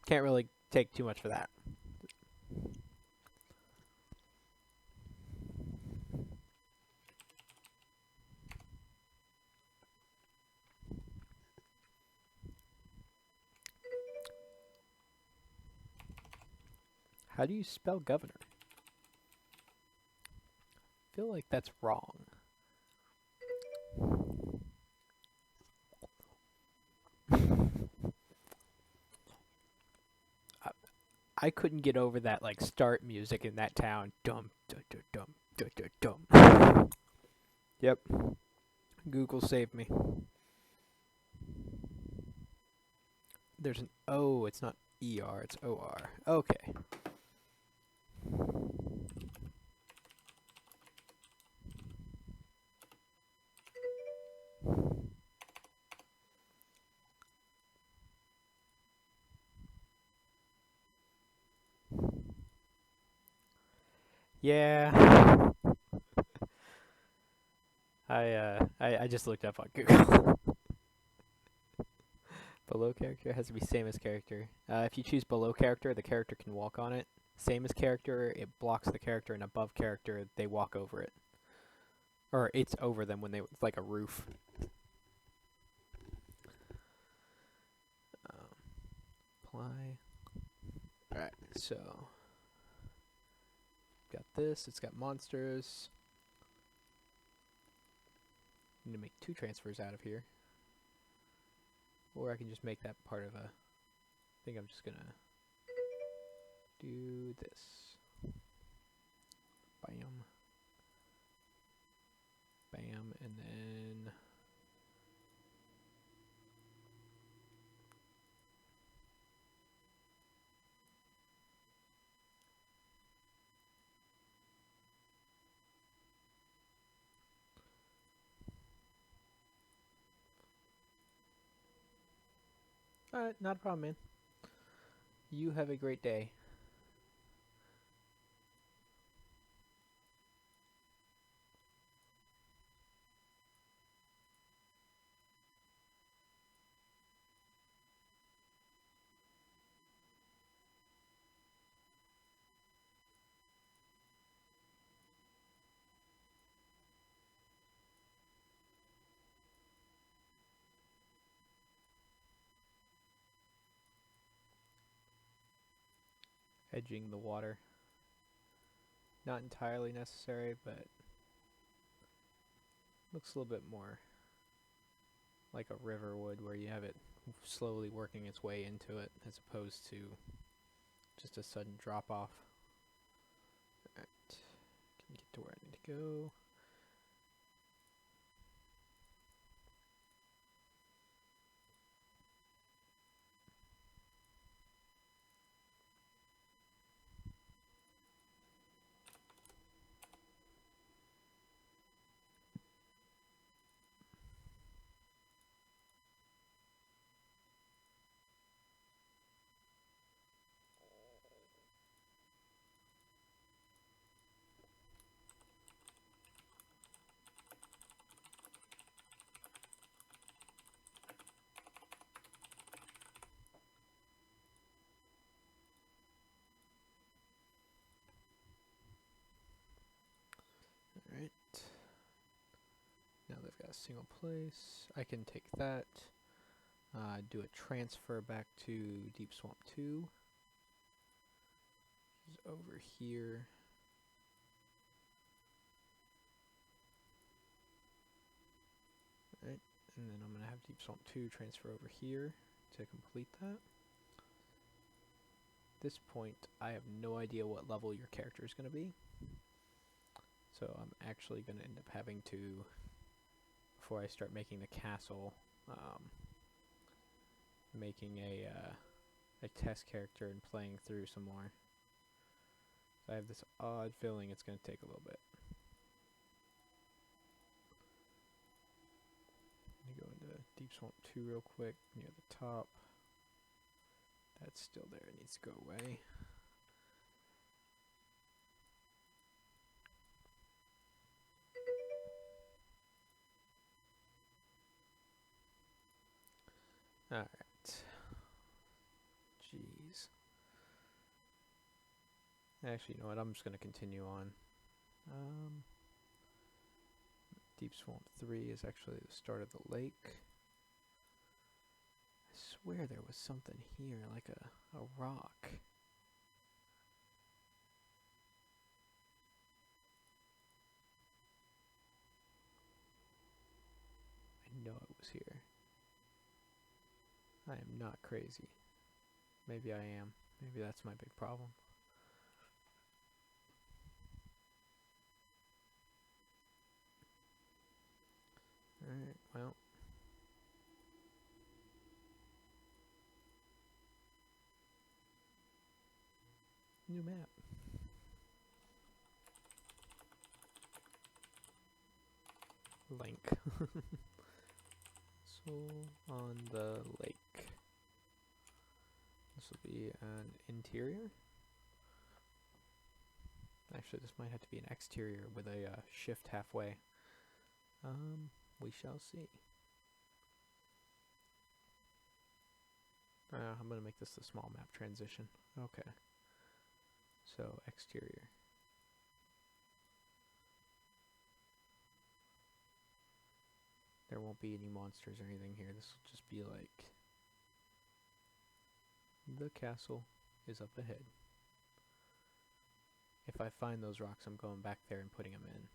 can't really take too much for that. How do you spell governor? I feel like that's wrong. I couldn't get over that like start music in that town. Dum dum dum dum dum dum. Yep. Google saved me. There's an O. It's not ER. It's OR. Okay. Yeah. I just looked up on Google. Below character has to be same as character. If you choose below character, the character can walk on it. Same as character, it blocks the character, and above character, they walk over it. Or it's over them when it's like a roof. Apply. Alright, so got this, it's got monsters. Need to make 2 transfers out of here. Or I can just make that part of a... I think I'm just gonna do this. Bam. Bam, and then... Alright, not a problem, man. You have a great day. Edging the water. Not entirely necessary, but looks a little bit more like a river would, where you have it slowly working its way into it, as opposed to just a sudden drop off. Alright, can get to where I need to go. Alright. Now they've got a single place. I can take that, do a transfer back to Deep Swamp 2. Which is over here. Alright, and then I'm going to have Deep Swamp 2 transfer over here to complete that. At this point, I have no idea what level your character is going to be. So I'm actually going to end up having to, before I start making the castle, making a test character and playing through some more. So I have this odd feeling it's going to take a little bit. Let me go into Deep Swamp 2 real quick, near the top. That's still there, it needs to go away. Alright. Jeez. Actually, you know what? I'm just going to continue on. Deep Swamp 3 is actually the start of the lake. I swear there was something here, like a rock. I know it was here. I am not crazy. Maybe I am. Maybe that's my big problem. Alright, well. New map. Link. So, on the lake. This will be an interior. Actually, this might have to be an exterior with a shift halfway. We shall see. I'm going to make this the small map transition. Okay. So, exterior. There won't be any monsters or anything here. This will just be like... The castle is up ahead. If I find those rocks, I'm going back there and putting them in.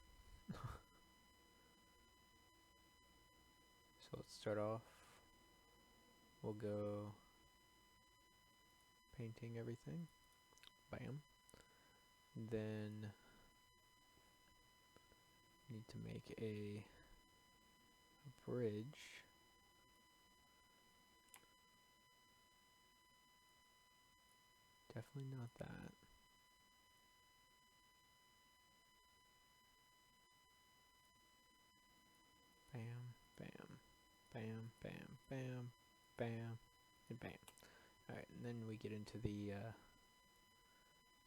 So let's start off. We'll go painting everything. Bam. Then need to make a bridge. Definitely not that. Bam, bam, bam, bam, bam, bam, and bam. Alright, and then we get into the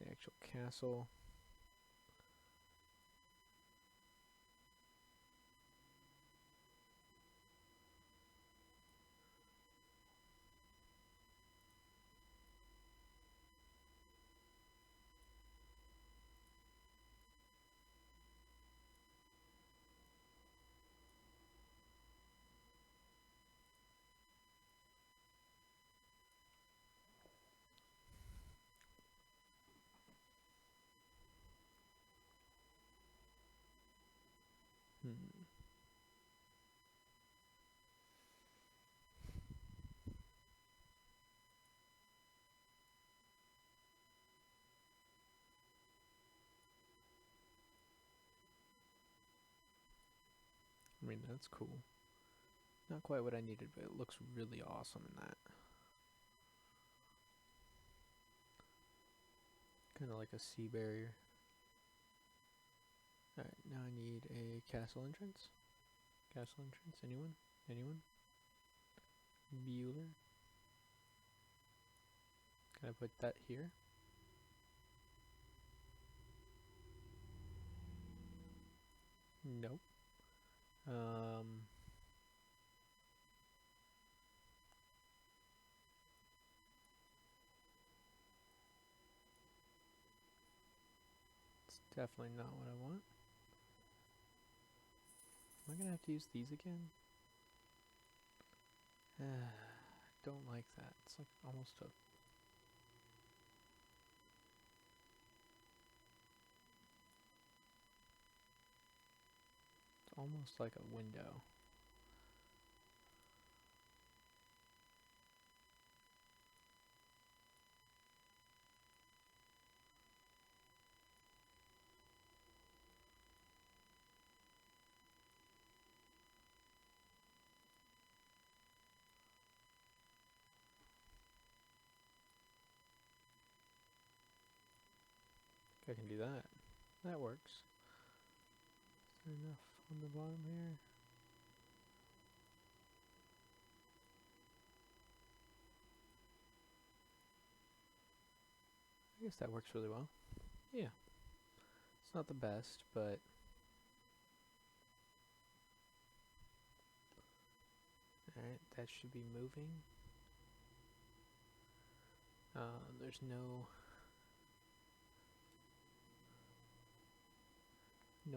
actual castle. I mean, that's cool. Not quite what I needed, but it looks really awesome in that. Kind of like a sea barrier. Alright, now I need a castle entrance. Castle entrance, anyone? Anyone? Bueller? Can I put that here? Nope. It's definitely not what I want. Am I gonna have to use these again? Don't like that. It's like almost a... It's almost like a window. I can do that. That works. Is there enough on the bottom here? I guess that works really well. Yeah. It's not the best, but... Alright, that should be moving. There's no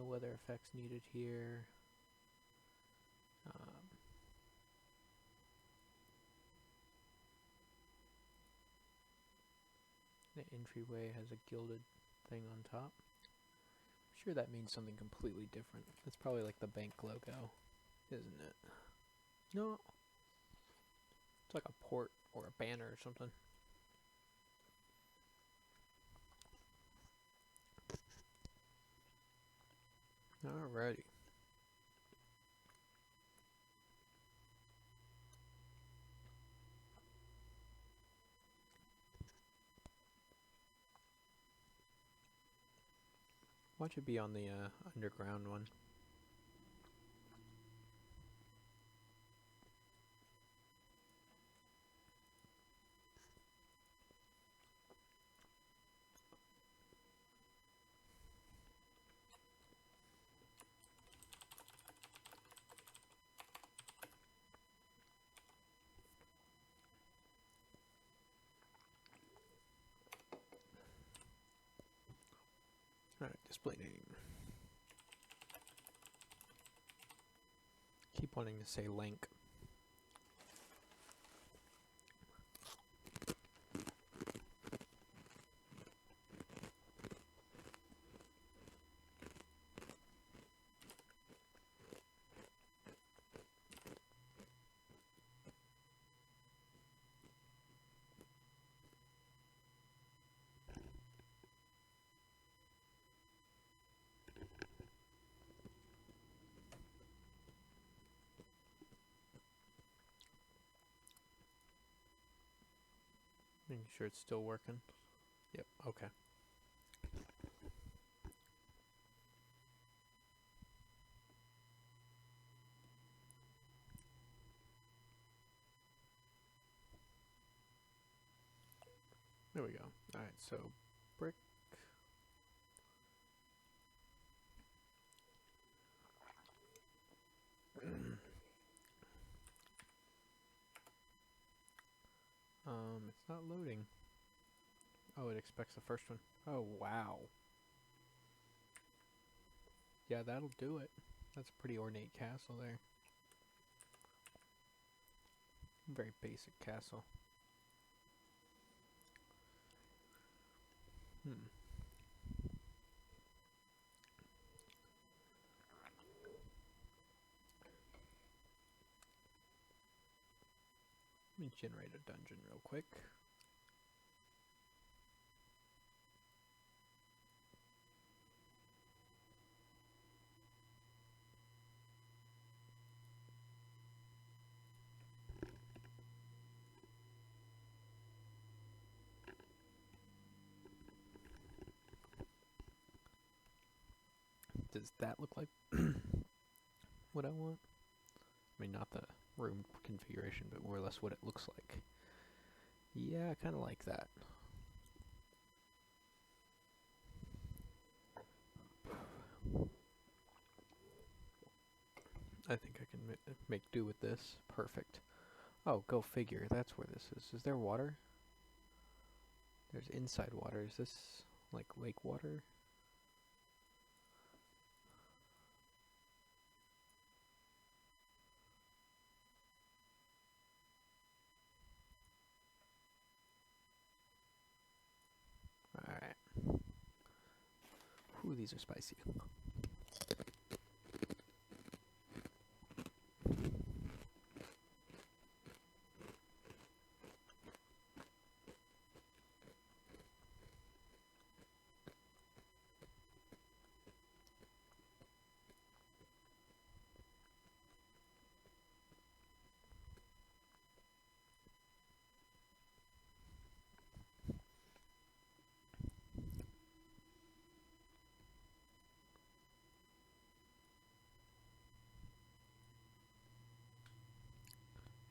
weather effects needed here. The entryway has a gilded thing on top. I'm sure that means something completely different. It's probably like the bank logo, isn't it? No. It's like a port or a banner or something. Alrighty. Watch it be on the underground one. Alright, display name. Keep wanting to say link. Making sure it's still working. Yep, okay. There we go. Alright, so brick. It's not loading. Oh, it expects the first one. Oh, wow. Yeah, that'll do it. That's a pretty ornate castle there. Very basic castle. Let me generate a dungeon real quick. Does that look like what I want? I mean, not the room configuration, but more or less what it looks like. Yeah, I kind of like that. I think I can make do with this. Perfect. Oh, go figure. That's where this is. Is there water? There's inside water. Is this like lake water? Alright. Ooh, these are spicy.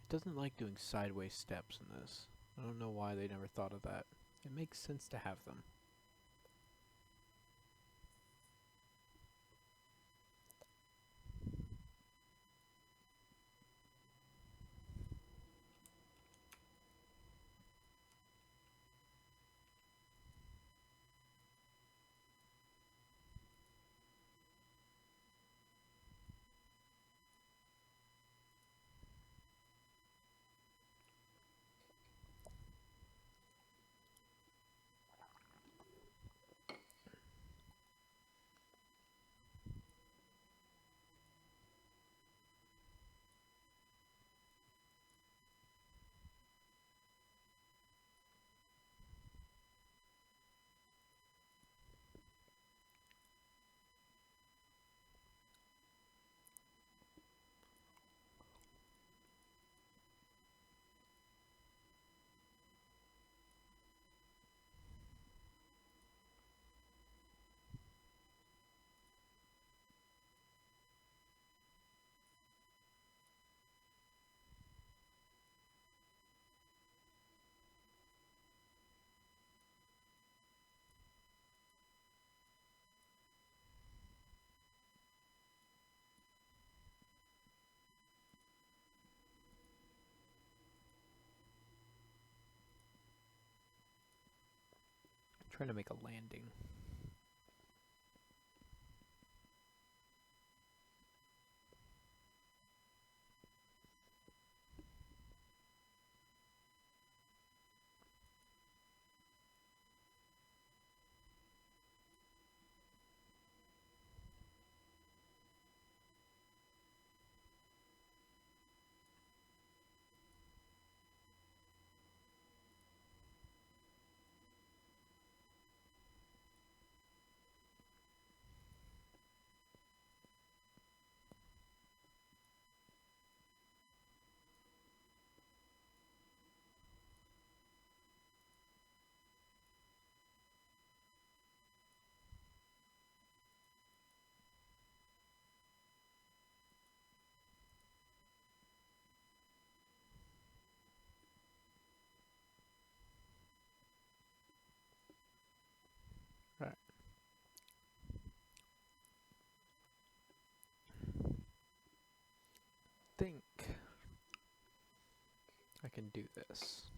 It doesn't like doing sideways steps in this. I don't know why they never thought of that. It makes sense to have them. trying to make a landing. Right. Think I can do this.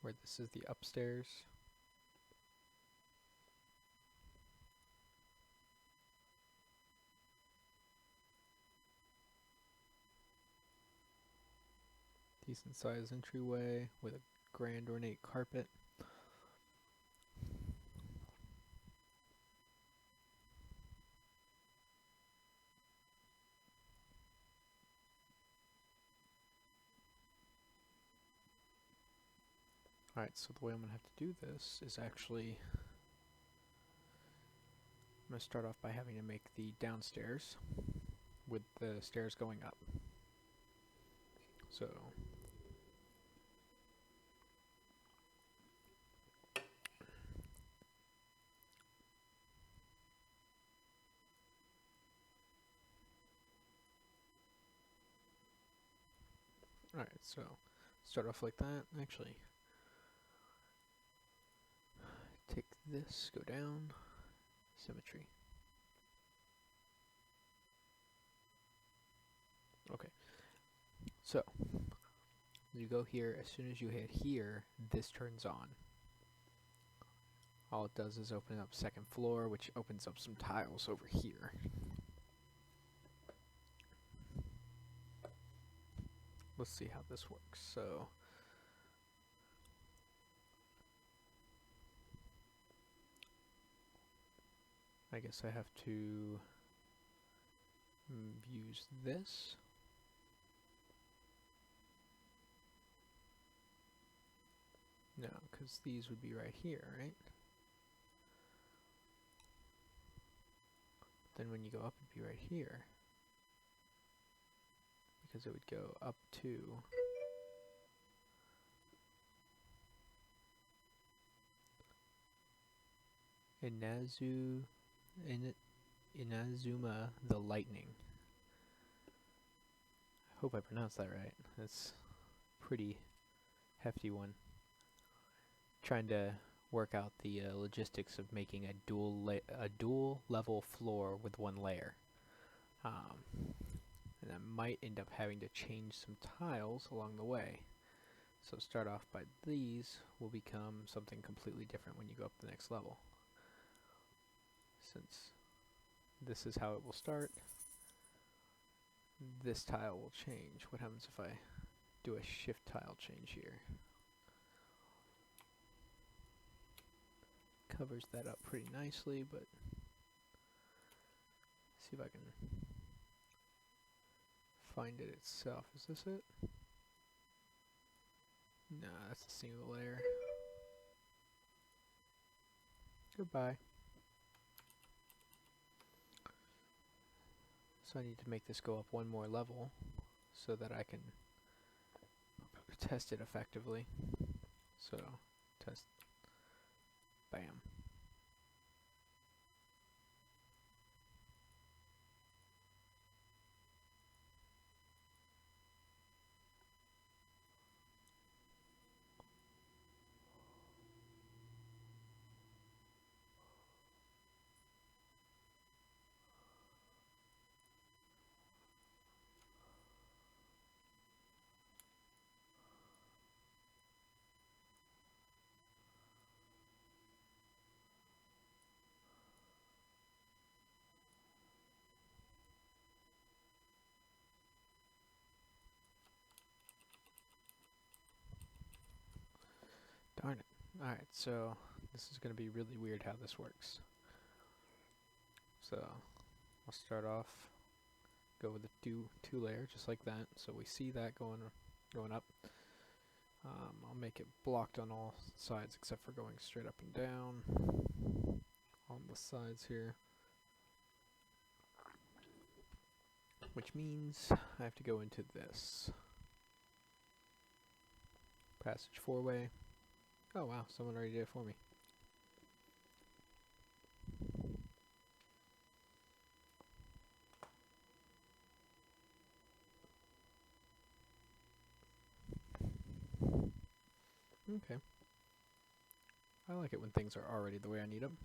Where this is the upstairs. Decent sized entryway with a grand ornate carpet. Alright, so the way I'm going to have to do this is actually, I'm going to start off by having to make the downstairs with the stairs going up. So, alright, so start off like that. Actually, take this, go down, symmetry. Okay, so you go here, as soon as you hit here, this turns on. All it does is open up second floor, which opens up some tiles over here. Let's see how this works. So, I guess I have to use this. No, because these would be right here, right? Then when you go up, it'd be right here. Because it would go up to Inazuma the Lightning. I hope I pronounced that right. That's a pretty hefty one. Trying to work out the logistics of making a dual level floor with one layer. And I might end up having to change some tiles along the way. So start off by these will become something completely different when you go up the next level. Since this is how it will start, this tile will change. What happens if I do a shift tile change here? Covers that up pretty nicely, but see if I can find it itself. Is this it? Nah, that's a single layer. Goodbye. So I need to make this go up one more level so that I can test it effectively. So, test. Bam. Alright, so this is going to be really weird how this works. So I'll start off, go with a two layer just like that, so we see that going up. I'll make it blocked on all sides except for going straight up and down on the sides here, which means I have to go into this passage 4-way. Oh wow, someone already did it for me. Okay. I like it when things are already the way I need them.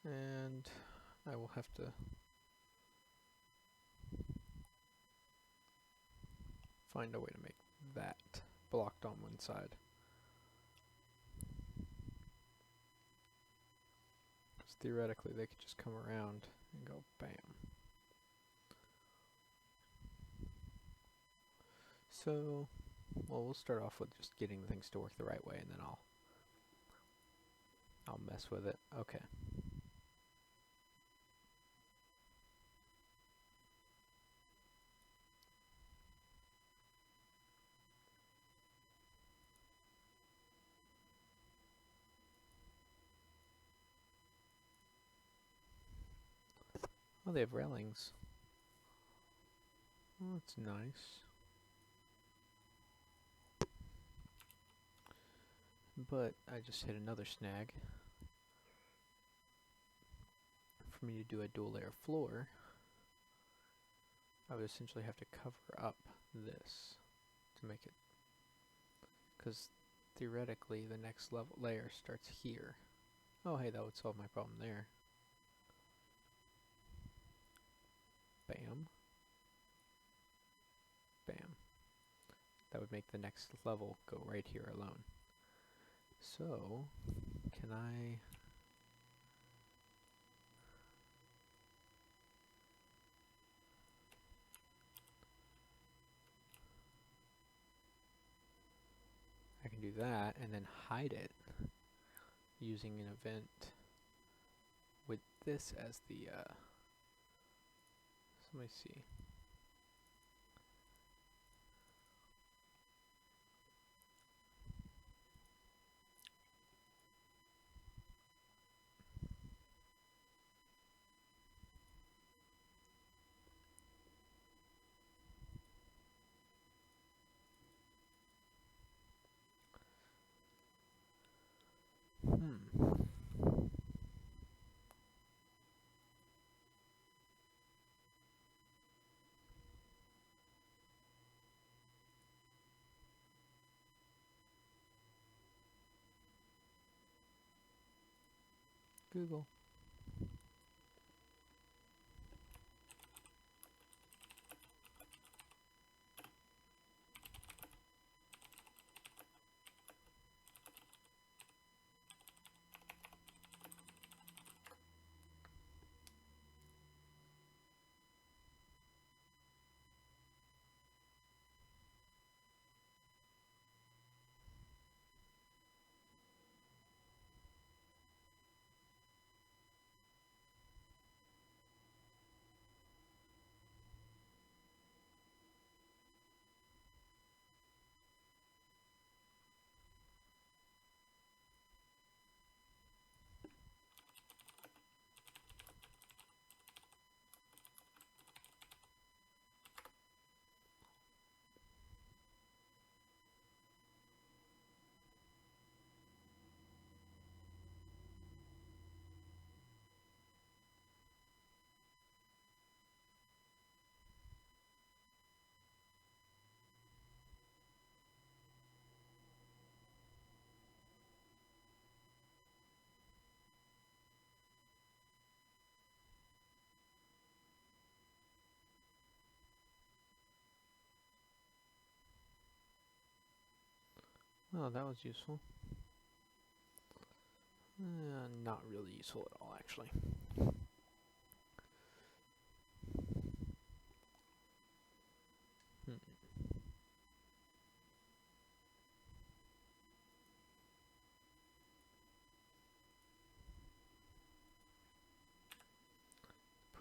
And I will have to find a way to make that blocked on one side. Because theoretically they could just come around and go bam. So, well, we'll start off with just getting things to work the right way, and then I'll mess with it. Okay. Oh, they have railings. Oh, that's nice. But I just hit another snag. For me to do a dual layer floor, I would essentially have to cover up this to make it, because theoretically the next layer starts here. Oh hey, that would solve my problem there. Bam. Bam. That would make the next level go right here alone. So, can I... I can do that and then hide it using an event with this as the, so let me see. Google. Oh, that was useful. Not really useful at all, actually. Hmm.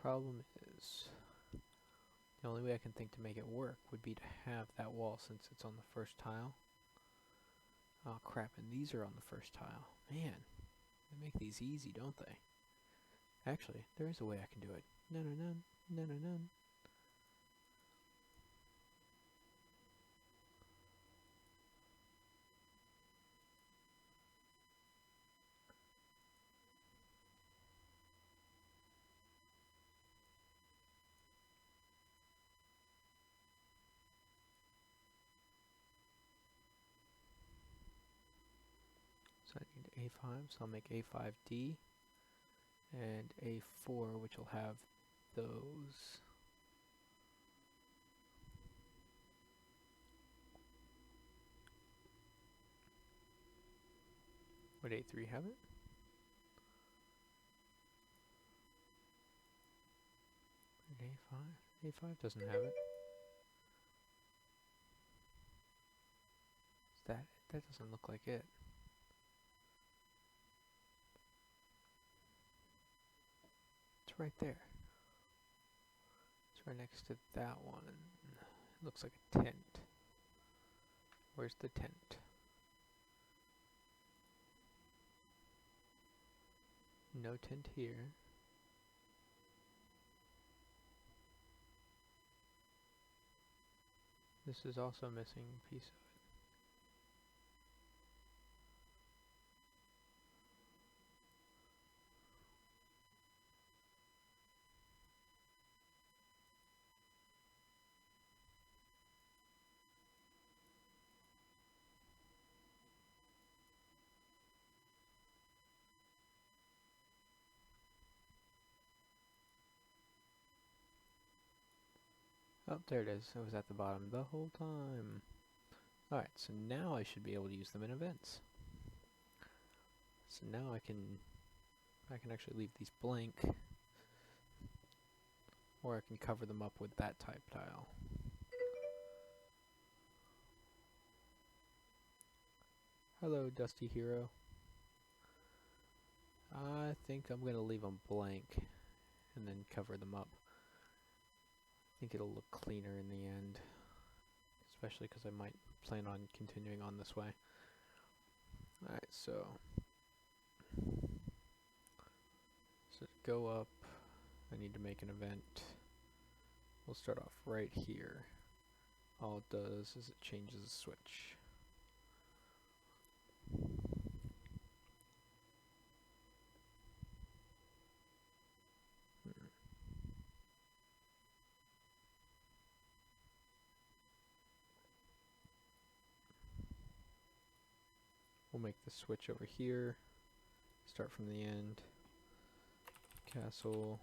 Problem is, the only way I can think to make it work would be to have that wall since it's on the first tile. Oh crap, and these are on the first tile. Man, they make these easy, don't they? Actually, there is a way I can do it. No, no, no, no, no, no. So I need A5, so I'll make A5D and A4, which will have those. Would A3 have it? Would A5? A5 doesn't have it. Is that it? That doesn't look like it. It's right there. It's right next to that one. It looks like a tent. Where's the tent? No tent here. This is also missing a piece of it. Oh, there it is. It was at the bottom the whole time. Alright, so now I should be able to use them in events. So now I can actually leave these blank, or I can cover them up with that type tile. Hello, Dusty Hero. I think I'm going to leave them blank and then cover them up. I think it'll look cleaner in the end, especially because I might plan on continuing on this way. Alright, so to go up, I need to make an event. We'll start off right here. All it does is it changes the switch. We'll make the switch over here. Start from the end. Castle.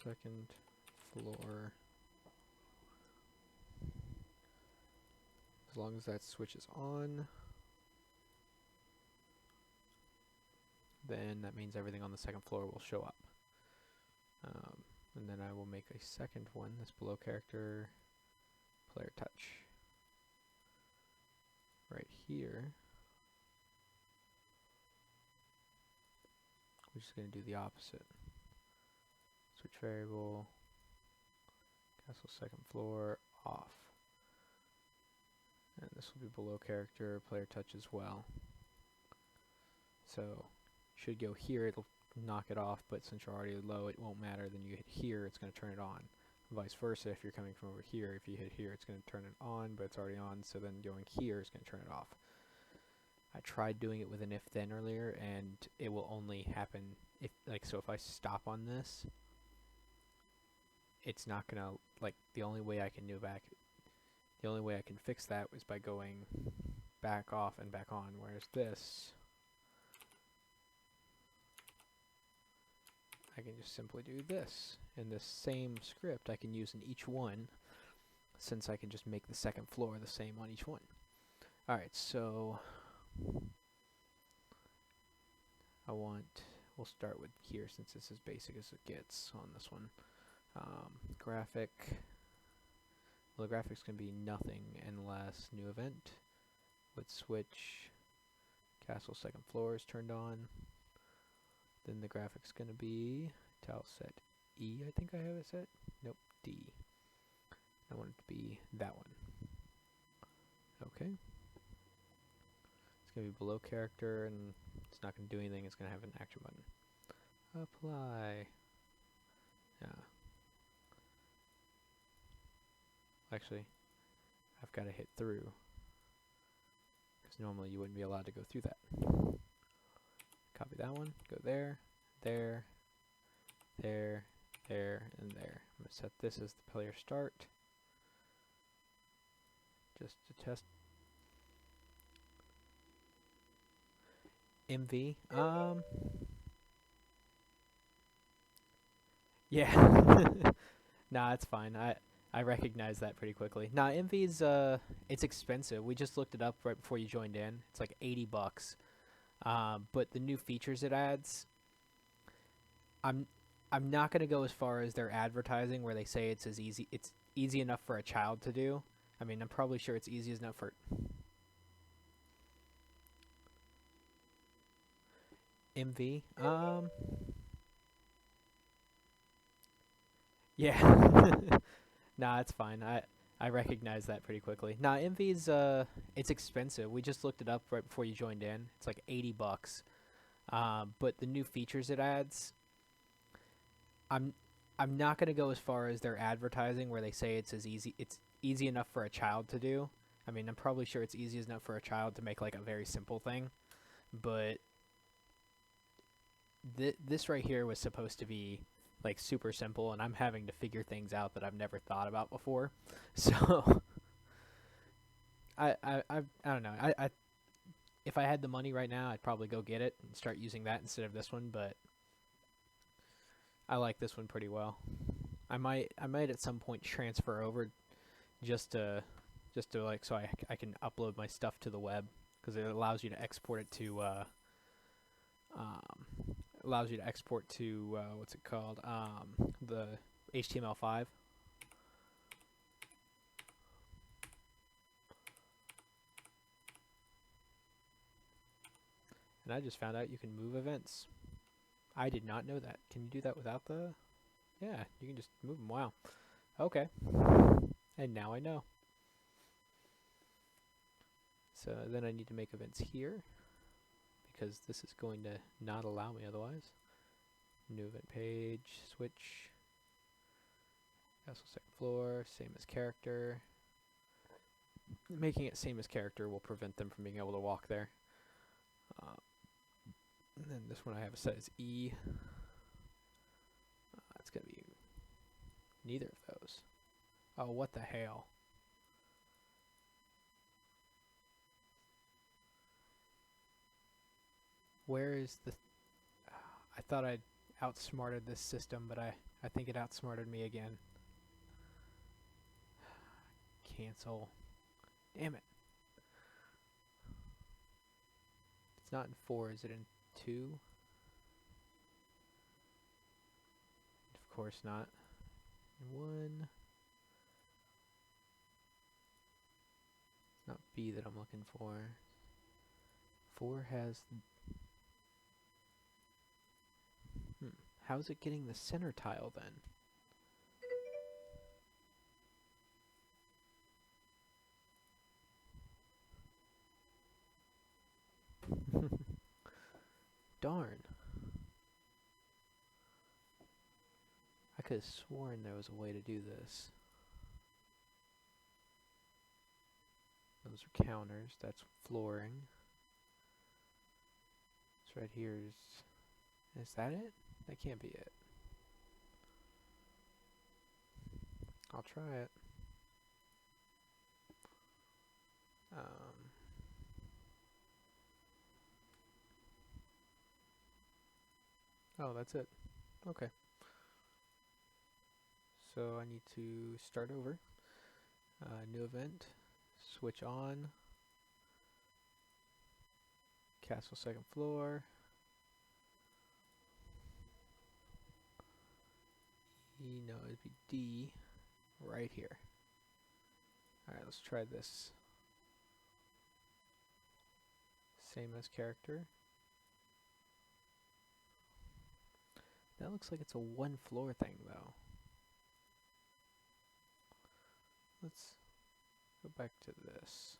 Second floor. As long as that switch is on, then that means everything on the second floor will show up. And then I will make a second one, this below character, player touch. Right here. We're just going to do the opposite. Switch variable, castle second floor, off. And this will be below character, player touch as well. So, should go here, it'll knock it off, but since you're already low, it won't matter. Then you hit here, it's going to turn it on. Vice versa, if you're coming from over here, if you hit here, it's going to turn it on, but it's already on, so then going here is going to turn it off. I tried doing it with an if-then earlier, and it will only happen if, so if I stop on this, it's not going to, the only way I can fix that was by going back off and back on, whereas this, I can just simply do this. And the same script I can use in each one, since I can just make the second floor the same on each one. Alright, so we'll start with here since it's as basic as it gets on this one. graphic. Well, the graphic's going to be nothing unless new event with switch castle second floor is turned on. Then the graphic's going to be tile set E, I think I have it set. Nope, D. I want it to be that one. Okay. It's going to be below character, and it's not going to do anything. It's going to have an action button. Apply. Yeah. Actually, I've got to hit through, because normally you wouldn't be allowed to go through that. Copy that one, go there, there, there, there, and there. I'm going to set this as the player start, just to test. MV, yeah. Nah, it's fine. I recognize that pretty quickly. Nah, MV's it's expensive. We just looked it up right before you joined in. It's like $80. But the new features it adds, I'm not gonna go as far as their advertising where they say it's easy enough for a child to do. I mean, I'm probably sure it's easy enough for MV. Yeah. Nah, it's fine. I recognize that pretty quickly. Nah, MV's it's expensive. We just looked it up right before you joined in. It's like $80. But the new features it adds, I'm not gonna go as far as their advertising where they say it's easy enough for a child to do. I mean, I'm probably sure it's easy enough for a child to make like a very simple thing, but this right here was supposed to be like super simple, and I'm having to figure things out that I've never thought about before. So I don't know. I if I had the money right now, I'd probably go get it and start using that instead of this one, but I like this one pretty well. I might at some point transfer over just to like so I can upload my stuff to the web, because it allows you to export it to what's it called, the HTML5. And I just found out you can move events. I did not know that. Can you do that without the... Yeah, you can just move them. Wow. Okay. And now I know. So then I need to make events here, because this is going to not allow me otherwise. New event page, switch, castle second floor, same as character. Making it same as character will prevent them from being able to walk there. And then this one I have it set as E. It's going to be neither of those. Oh, what the hell? Where is the... I thought I'd outsmarted this system, but I think it outsmarted me again. Cancel. Damn it. It's not in 4, is it in 2? Of course not. 1. It's not B that I'm looking for. 4 has... How's it getting the center tile then? Darn. I could have sworn there was a way to do this. Those are counters. That's flooring. This right here is that it? That can't be it. I'll try it. Oh, that's it. Okay. So I need to start over. New event. Switch on. Castle second floor. E, no, it'd be D right here. Alright, let's try this. Same as character. That looks like it's a one floor thing though. Let's go back to this.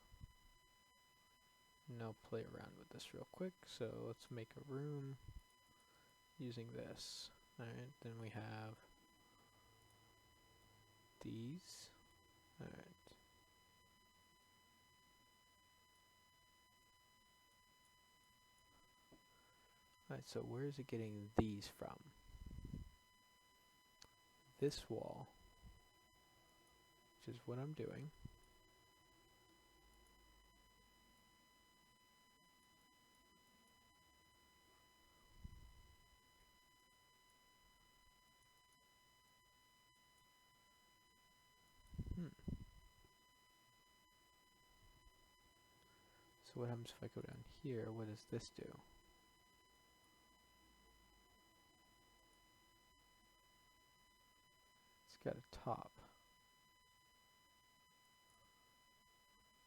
Now play around with this real quick. So let's make a room using this. Alright, then we have these. Alright. Alright, so where is it getting these from? This wall, which is what I'm doing. So what happens if I go down here? What does this do? It's got a top.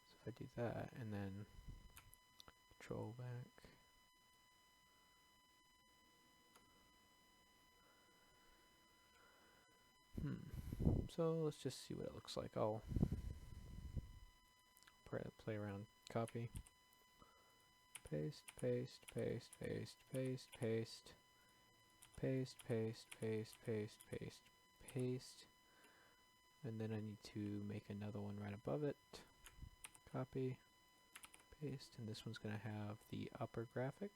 So if I do that and then control back. So let's just see what it looks like. I'll play around. Copy. Paste, paste, paste, paste, paste, paste. Paste, paste, paste, paste, paste, paste. And then I need to make another one right above it. Copy, paste, and this one's going to have the upper graphic.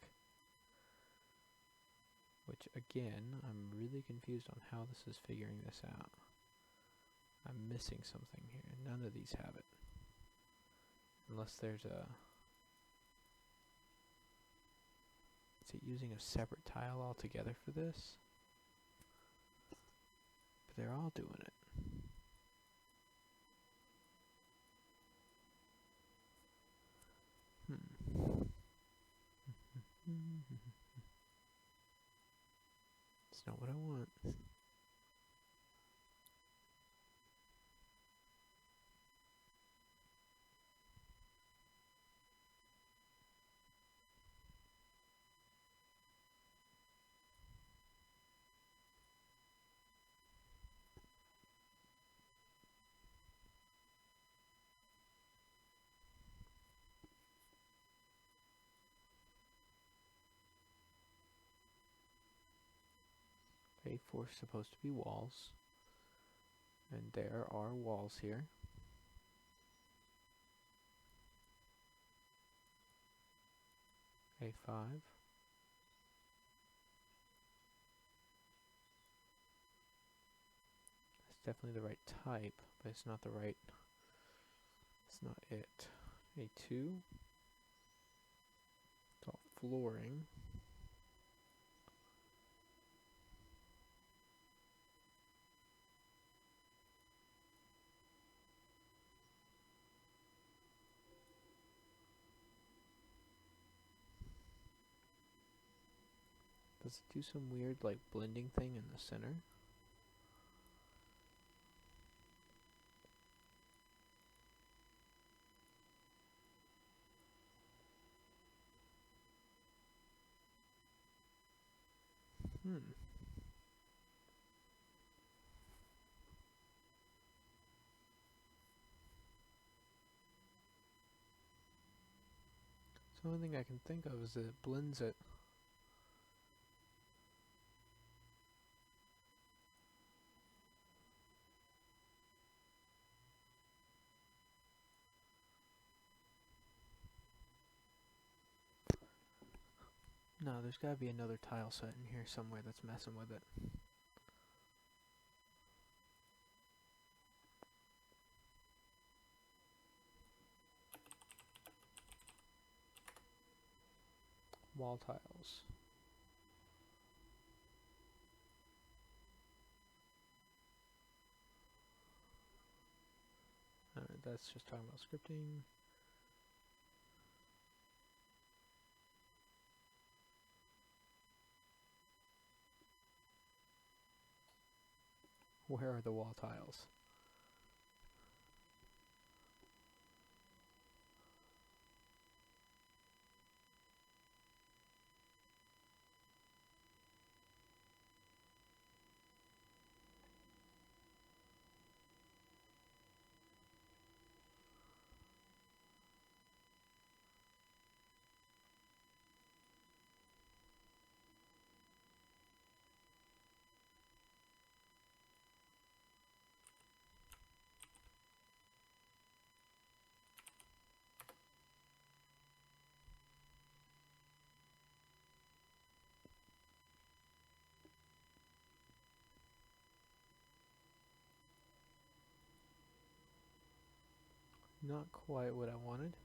Which again, I'm really confused on how this is figuring this out. I'm missing something here. None of these have it. Unless there's a... Is it using a separate tile altogether for this? But they're all doing it. It's not what I want. A4 is supposed to be walls. And there are walls here. A5. It's definitely the right type, but it's not the right... It's not it. A2. It's all flooring. Does it do some weird, like, blending thing in the center? So the only thing I can think of is that it blends it. No, there's gotta be another tile set in here somewhere that's messing with it. Wall tiles. Alright, that's just talking about scripting. Where are the wall tiles? Not quite what I wanted.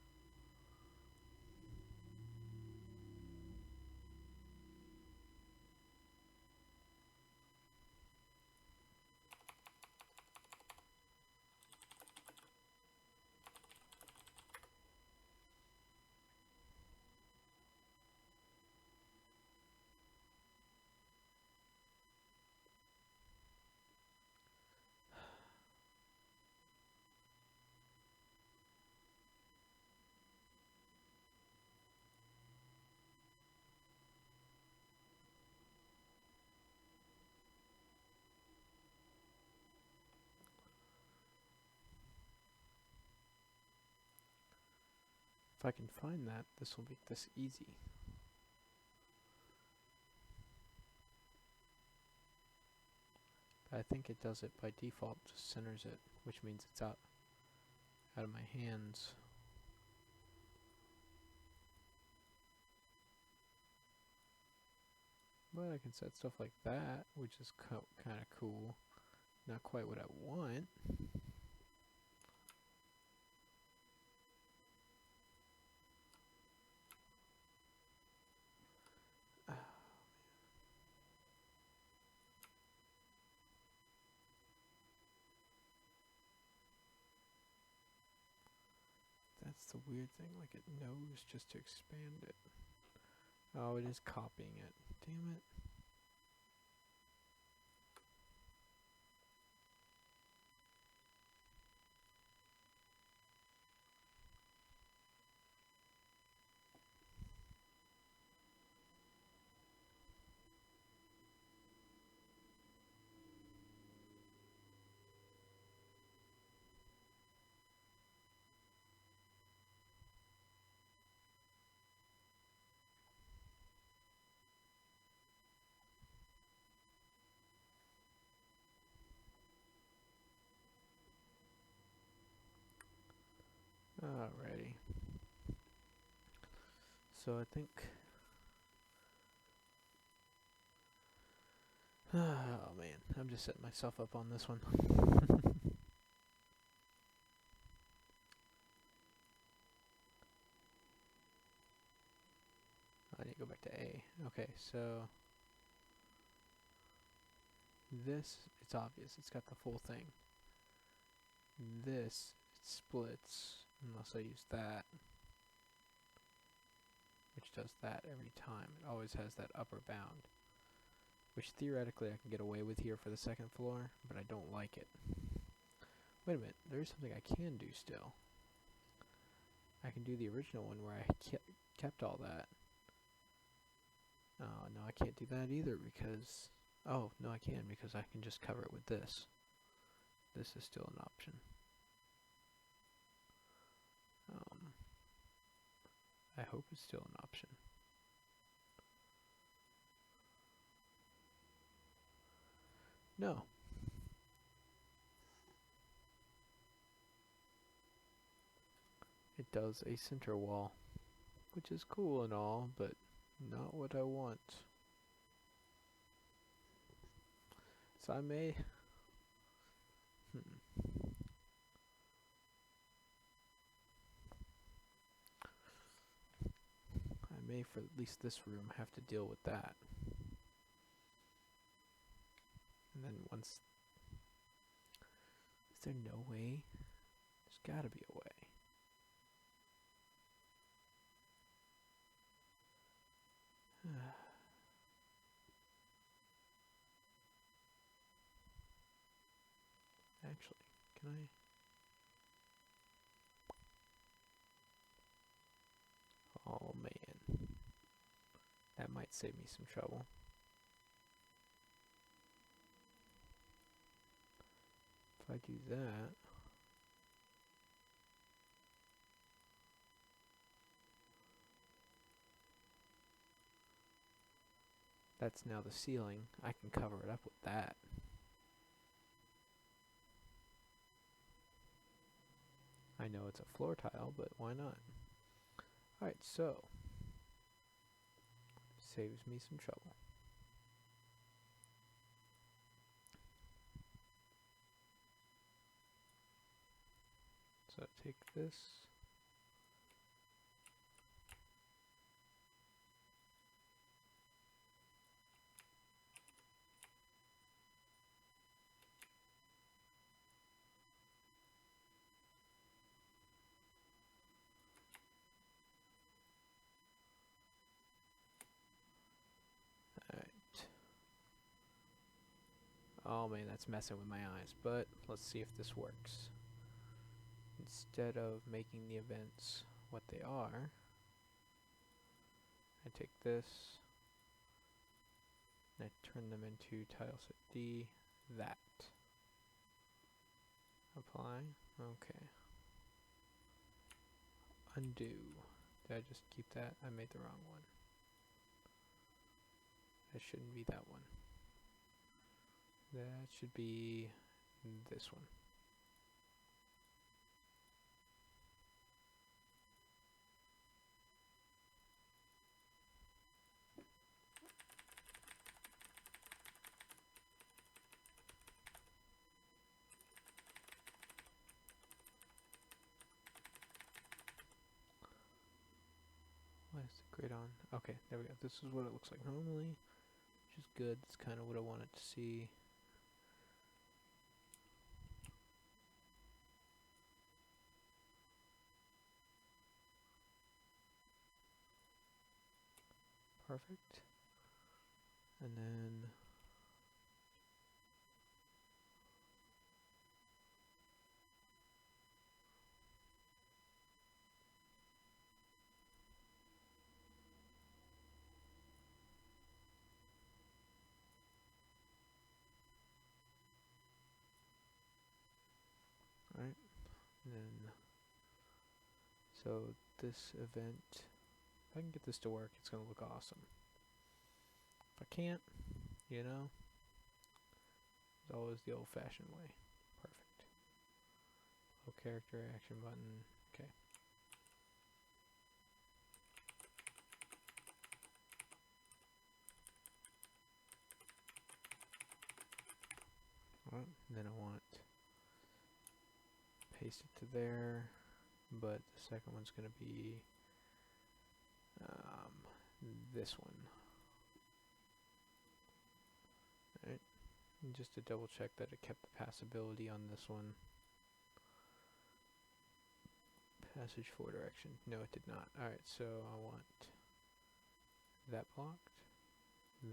If I can find that, this will make this easy. But I think it does it by default, just centers it, which means it's out of my hands. But I can set stuff like that, which is kind of cool. Not quite what I want. That's the weird thing, like it knows just to expand it. Oh, it is copying it. Damn it. Alrighty. So I think... Oh man, I'm just setting myself up on this one. I need to go back to A. Okay, so... This, it's obvious, it's got the full thing. This, it splits, unless I use that. Which does that every time. It always has that upper bound. Which theoretically I can get away with here for the second floor, but I don't like it. Wait a minute, there's something I can do still. I can do the original one where I kept all that. Oh, no, I can't do that either because... Oh, no, I can because I can just cover it with this. This is still an option. I hope it's still an option. No. It does a center wall, which is cool and all, but not what I want. So I may... I may, for at least this room, have to deal with that. And then once... Is there no way? There's gotta be a way. Actually, can I? Oh man, that might save me some trouble. If I do that, that's now the ceiling. I can cover it up with that. I know it's a floor tile, but why not? Alright, so saves me some trouble. So take this. Alright. Oh man, that's messing with my eyes, but let's see if this works. Instead of making the events what they are, I take this and I turn them into tile set D, that. Apply, okay. Undo. Did I just keep that? I made the wrong one. That shouldn't be that one. That should be this one. Why is the grid on? Okay, there we go. This is what it looks like normally, which is good. It's kind of what I wanted to see. Perfect. And then alright. And then so this event, if I can get this to work, it's gonna look awesome. If I can't, you know, it's always the old-fashioned way. Perfect. Low character action button. Okay. Alright, then I want paste it to there, but the second one's gonna be this one. Alright, and just to double check that it kept the passability on this one. Passage 4 direction. No, it did not. Alright, so I want that blocked,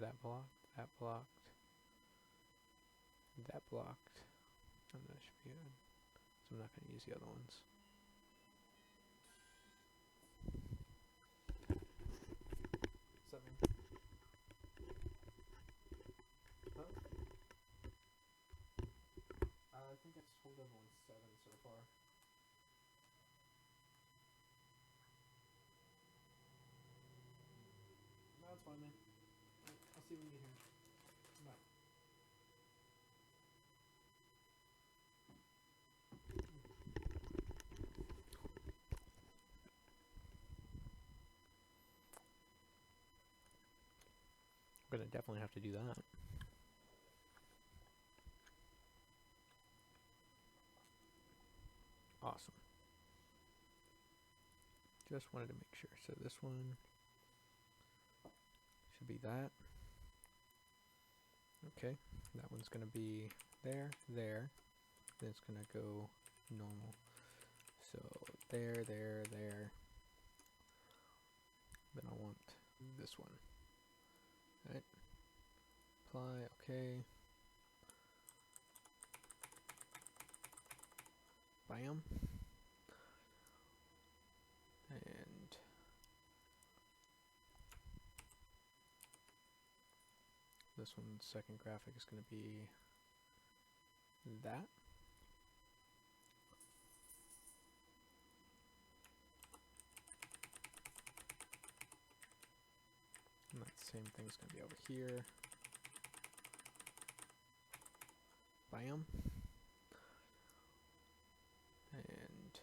that blocked, that blocked, that blocked, and that should be good. So I'm not going to use the other ones. Huh? I think I've told everyone 7 so far. No, it's fine, man. I'll see when you get here. Bye. I'm gonna definitely have to do that. Awesome. Just wanted to make sure. So this one should be that. Okay, that one's gonna be there, there. Then it's gonna go normal. So there, there, there. Then I want this one. Alright. Apply, okay. Bam. And this one's second graphic is going to be that. And that same thing's going to be over here. Bam. And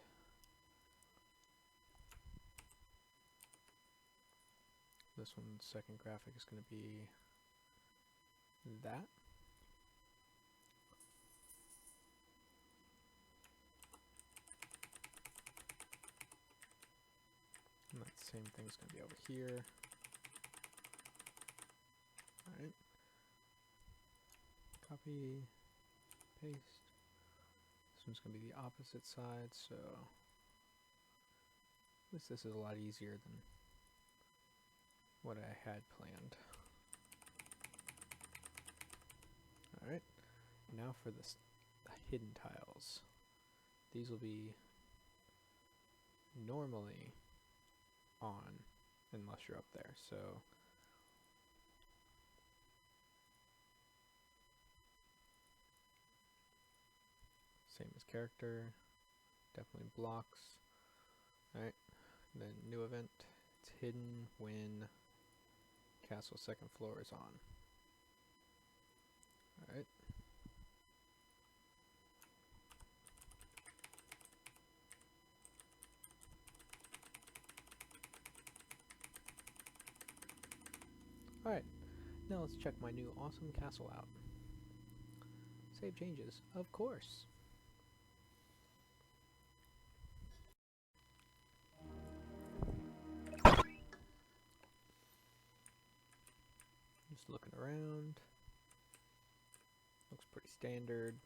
this one's second graphic is going to be that. And that same thing's going to be over here. Alright. Copy, paste. This one's going to be the opposite side, so at least this is a lot easier than what I had planned. Alright, now for the hidden tiles. These will be normally on unless you're up there, so same as character, definitely blocks. Alright, then new event, it's hidden when castle second floor is on. Alright. Alright, now let's check my new awesome castle out. Save changes, of course. Just looking around. Looks pretty standard.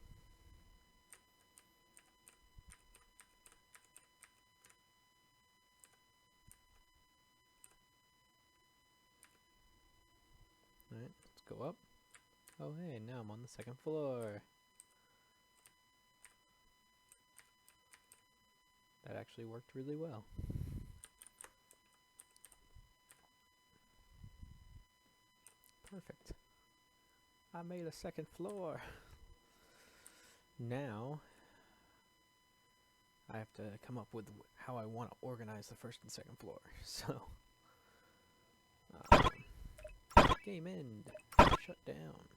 Alright, let's go up. Oh hey, now I'm on the second floor. That actually worked really well. Perfect. I made a second floor. Now I have to come up with how I want to organize the first and second floor. So game end. Shut down.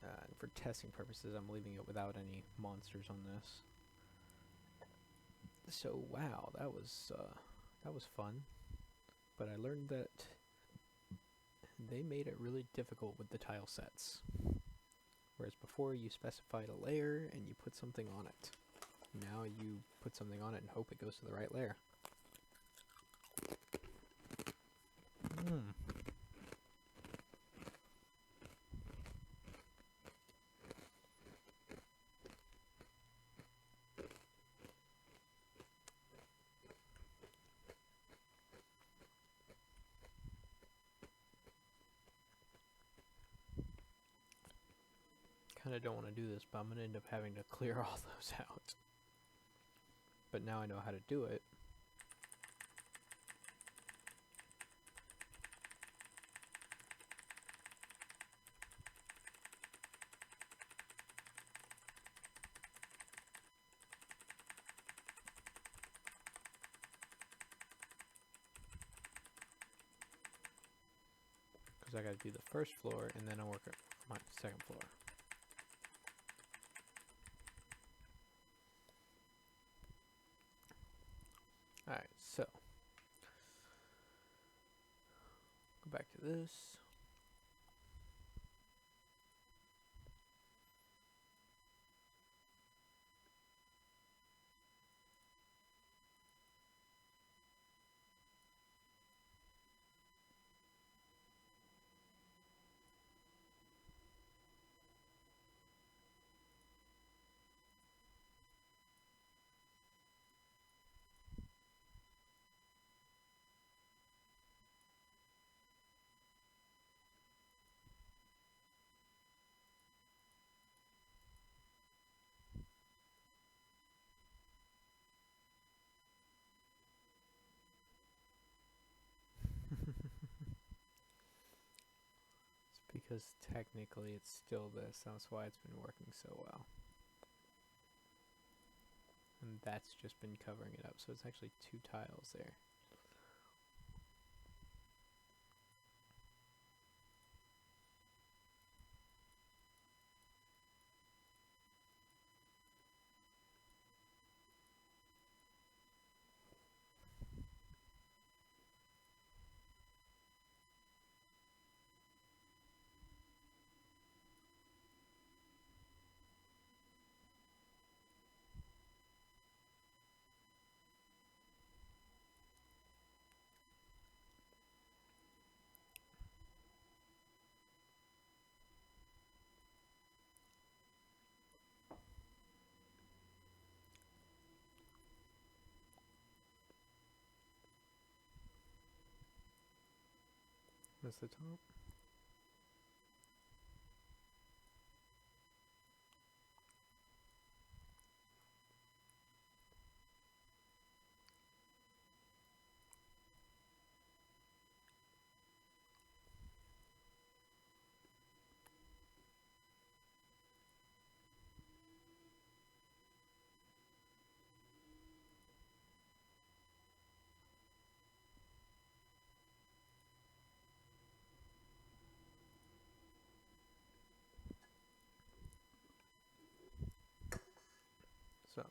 And for testing purposes, I'm leaving it without any monsters on this. So wow, that was fun. But I learned that they made it really difficult with the tile sets. Whereas before you specified a layer and you put something on it. Now you put something on it and hope it goes to the right layer. Kinda don't want to do this, but I'm gonna end up having to clear all those out. But now I know how to do it. Because I gotta do the first floor and then I'll work on my second floor. Alright, so go back to this. because technically it's still this. That's why it's been working so well. And that's just been covering it up, so it's actually 2 tiles there. That's the top. So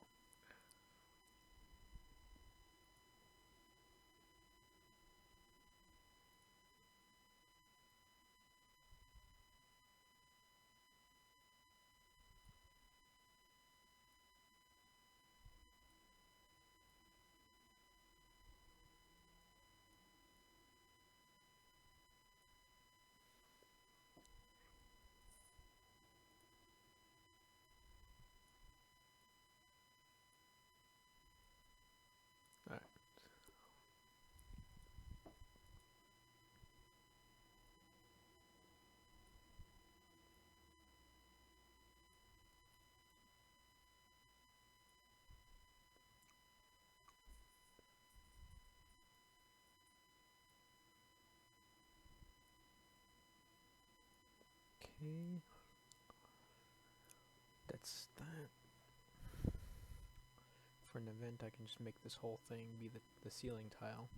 alright. Okay. That's that. For an event, I can just make this whole thing be the ceiling tile.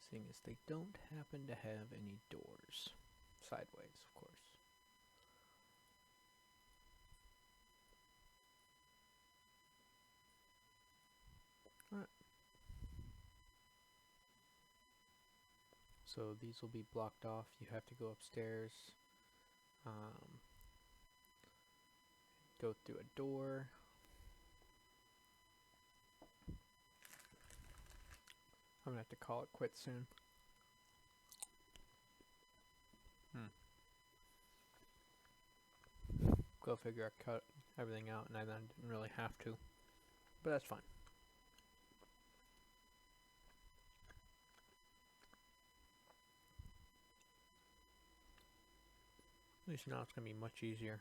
Seeing as they don't happen to have any doors. Sideways, of course. Alright. So these will be blocked off. You have to go upstairs. Go through a door. I'm gonna have to call it quits soon. Go figure I cut everything out and I then didn't really have to. But that's fine. At least now it's gonna be much easier.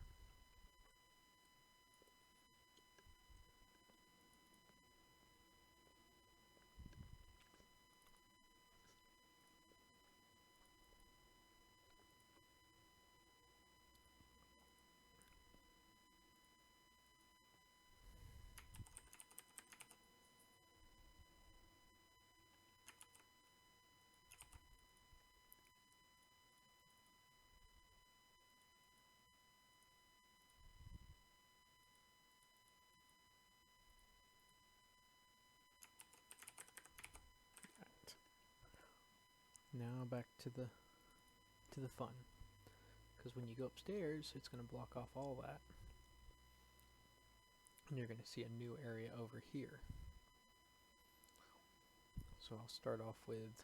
Now back to the fun. Because when you go upstairs, it's going to block off all that. And you're going to see a new area over here. So I'll start off with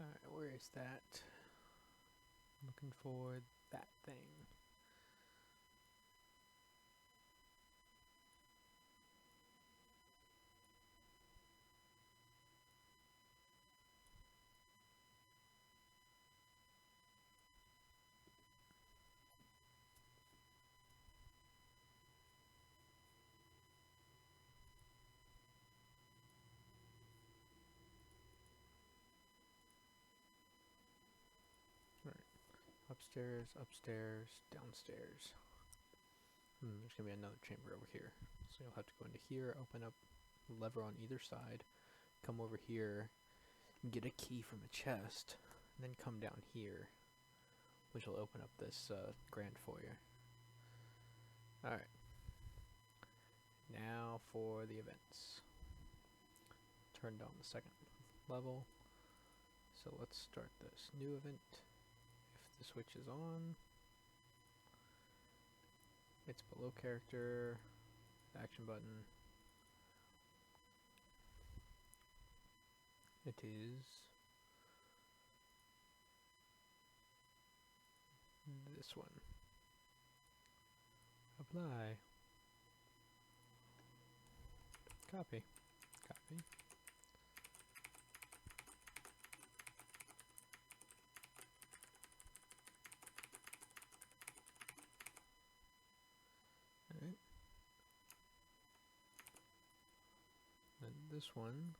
Alright, where is that? Looking for that thing. Upstairs, upstairs, downstairs. There's gonna be another chamber over here. So you'll have to go into here, open up lever on either side, come over here, get a key from a chest, and then come down here, which will open up this grand foyer. Alright. Now for the events. Turned on the second level. So let's start this new event. If the switch is on, it's below character, action button. It is this one. Apply. Copy. Copy. Alright. Then this one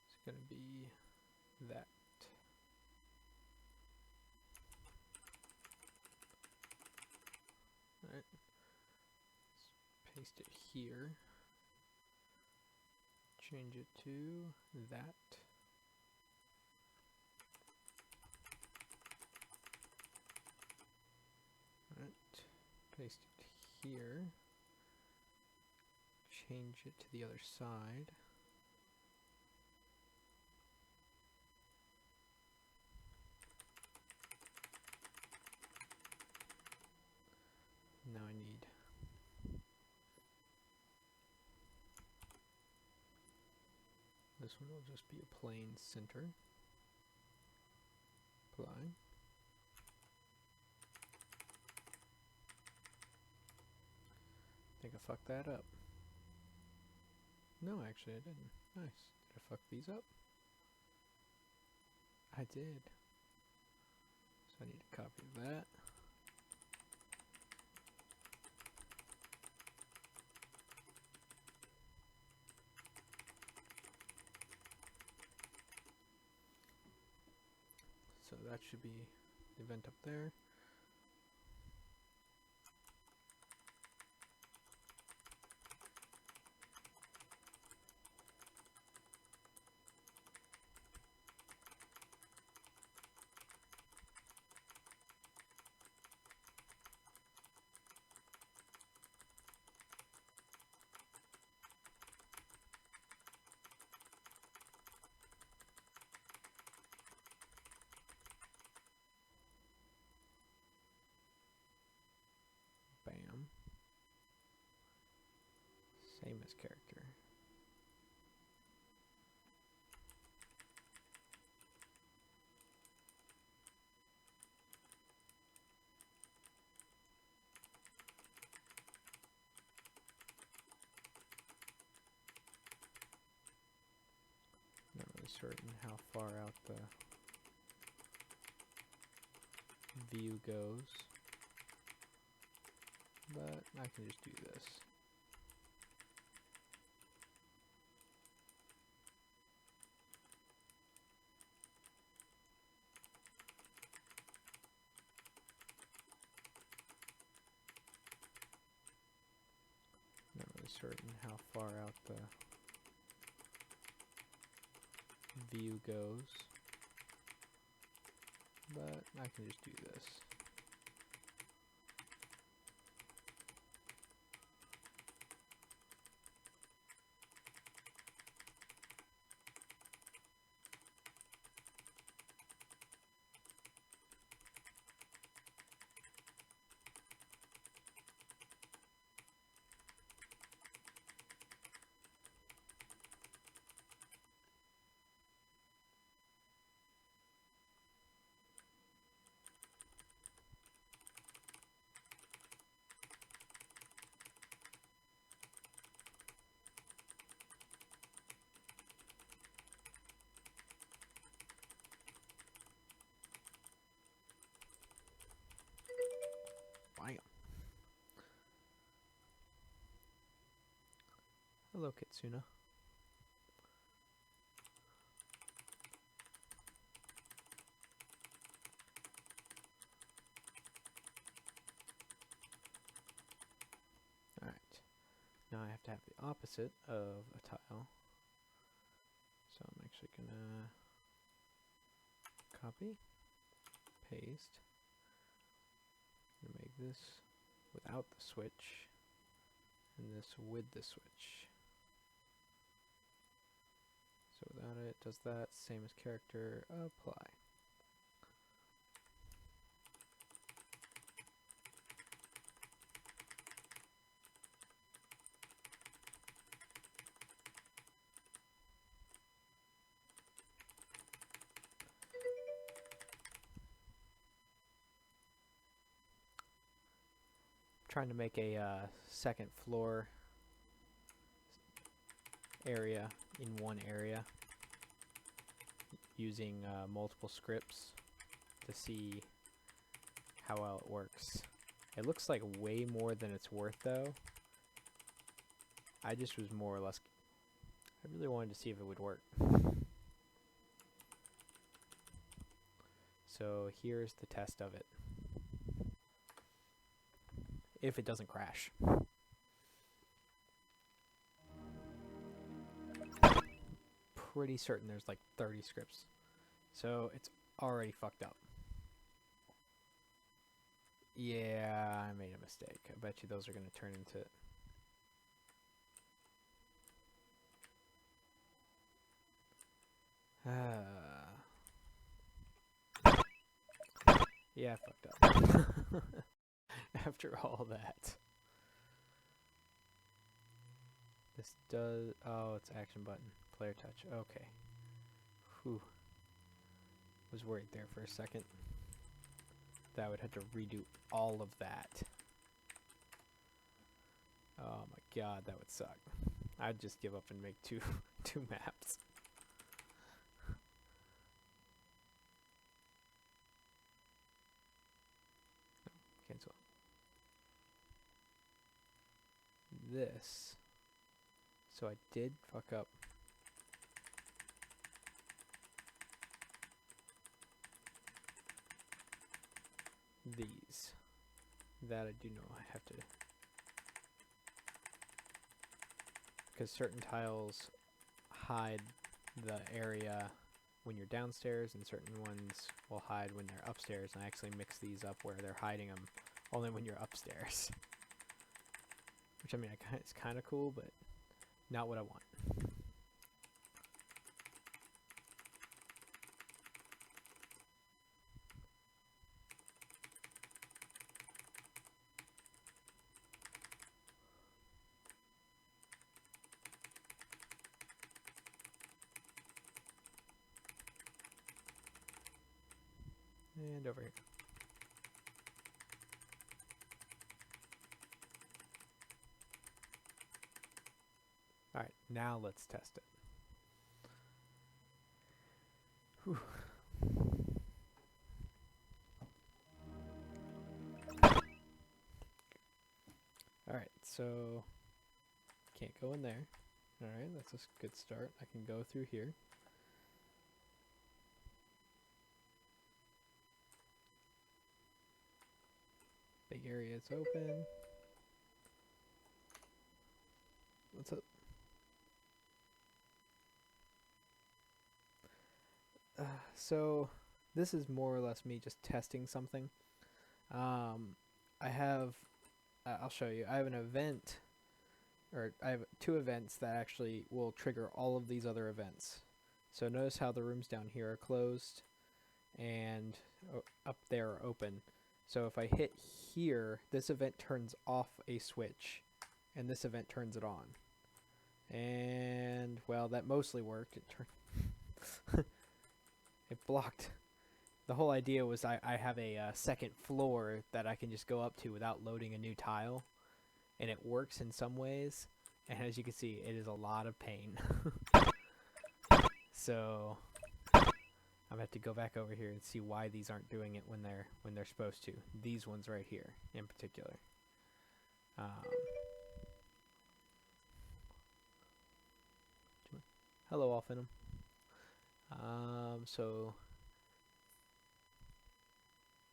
is going to be that. Alright. Let's paste it here. Change it to that. Alright. Paste it here. Change it to the other side. Now I need this one will just be a plain center. Apply. I think I fucked that up. No, actually I didn't. Nice. Did I fuck these up? I did. So I need to copy that. So that should be the event up there. Bam. Same as character. Not really certain how far out the view goes, but I can just do this. Not really certain how far out the view goes, but I can just do this. Hello, Kitsuna. Alright. Now I have to have the opposite of a tile. So I'm actually gonna copy, paste, and make this without the switch, and this with the switch. So without it, does that, same as character, apply. Trying to make a second floor area in one area using multiple scripts to see how well it works. It looks like way more than it's worth though. I just was more or less, I really wanted to see if it would work. So here's the test of it. If it doesn't crash. Pretty certain there's like 30 scripts. So it's already fucked up. Yeah, I made a mistake. I bet you those are going to turn into... yeah, I fucked up. After all that. This does... oh, it's action button. Player touch. Okay. Whew. Was worried there for a second. That I would have to redo all of that. Oh my god, that would suck. I'd just give up and make two maps. Cancel. This. So I did fuck up. These. That I do know I have to. Because certain tiles hide the area when you're downstairs, and certain ones will hide when they're upstairs. And I actually mix these up where they're hiding them only when you're upstairs. Which, I mean, it's kind of cool, but not what I want. And over here. Alright, now let's test it. Whew. Alright, so can't go in there. Alright, that's a good start. I can go through here. Big area is open. What's up? So this is more or less me just testing something. I have, I'll show you. I have an event, or I have 2 events that actually will trigger all of these other events. So notice how the rooms down here are closed and up there are open. So if I hit here, this event turns off a switch and this event turns it on. And well, that mostly worked. It turned it blocked. The whole idea was I have a second floor that I can just go up to without loading a new tile, and it works in some ways, and as you can see, it is a lot of pain. So I'm gonna have to go back over here and see why these aren't doing it when they're supposed to. These ones right here in particular. Hello, Alfinum. So...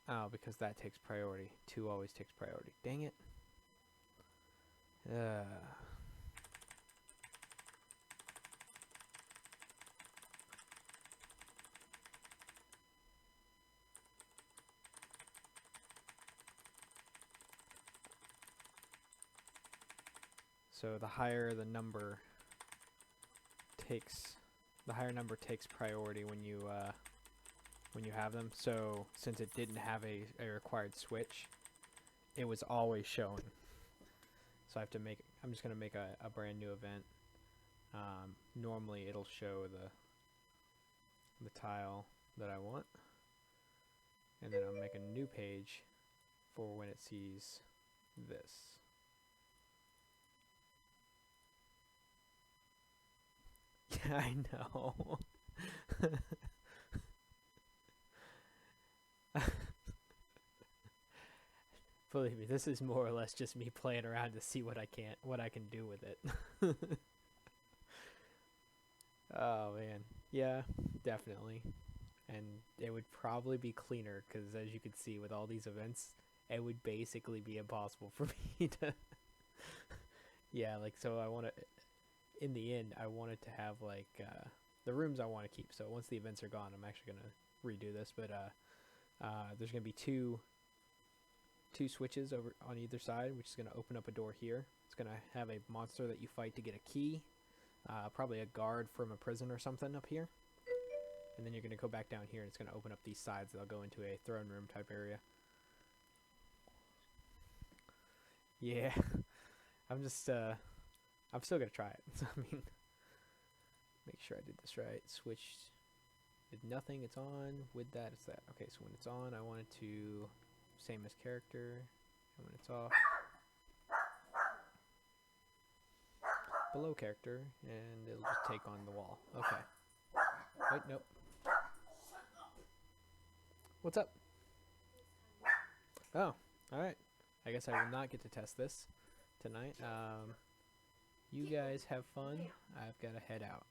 Oh, because that takes priority. 2 always takes priority. Dang it. So the higher the number takes, the higher number takes priority when you have them. So since it didn't have a required switch, it was always showing. So I have to make. I'm just gonna make a brand new event. Normally it'll show the tile that I want, and then I'll make a new page for when it sees this. Yeah, I know. Believe me, this is more or less just me playing around to see what I can do with it. Oh man, yeah, definitely. And it would probably be cleaner because, as you can see, with all these events, it would basically be impossible for me to. Yeah, like so. I want to. In the end, I wanted to have like the rooms I want to keep. So once the events are gone, I'm actually gonna redo this. But there's gonna be two switches over on either side, which is gonna open up a door here. It's gonna have a monster that you fight to get a key, probably a guard from a prison or something up here. And then you're gonna go back down here, and it's gonna open up these sides. They'll go into a throne room type area. Yeah, I'm just I'm still gonna try it. I mean, make sure I did this right. Switch did nothing. It's on. With that, it's that. Okay, so when it's on, I want it to same as character, and when it's off, below character, and it'll just take on the wall. Okay. Wait, nope. What's up? Oh, alright. I guess I will not get to test this tonight. You guys have fun. I've got to head out.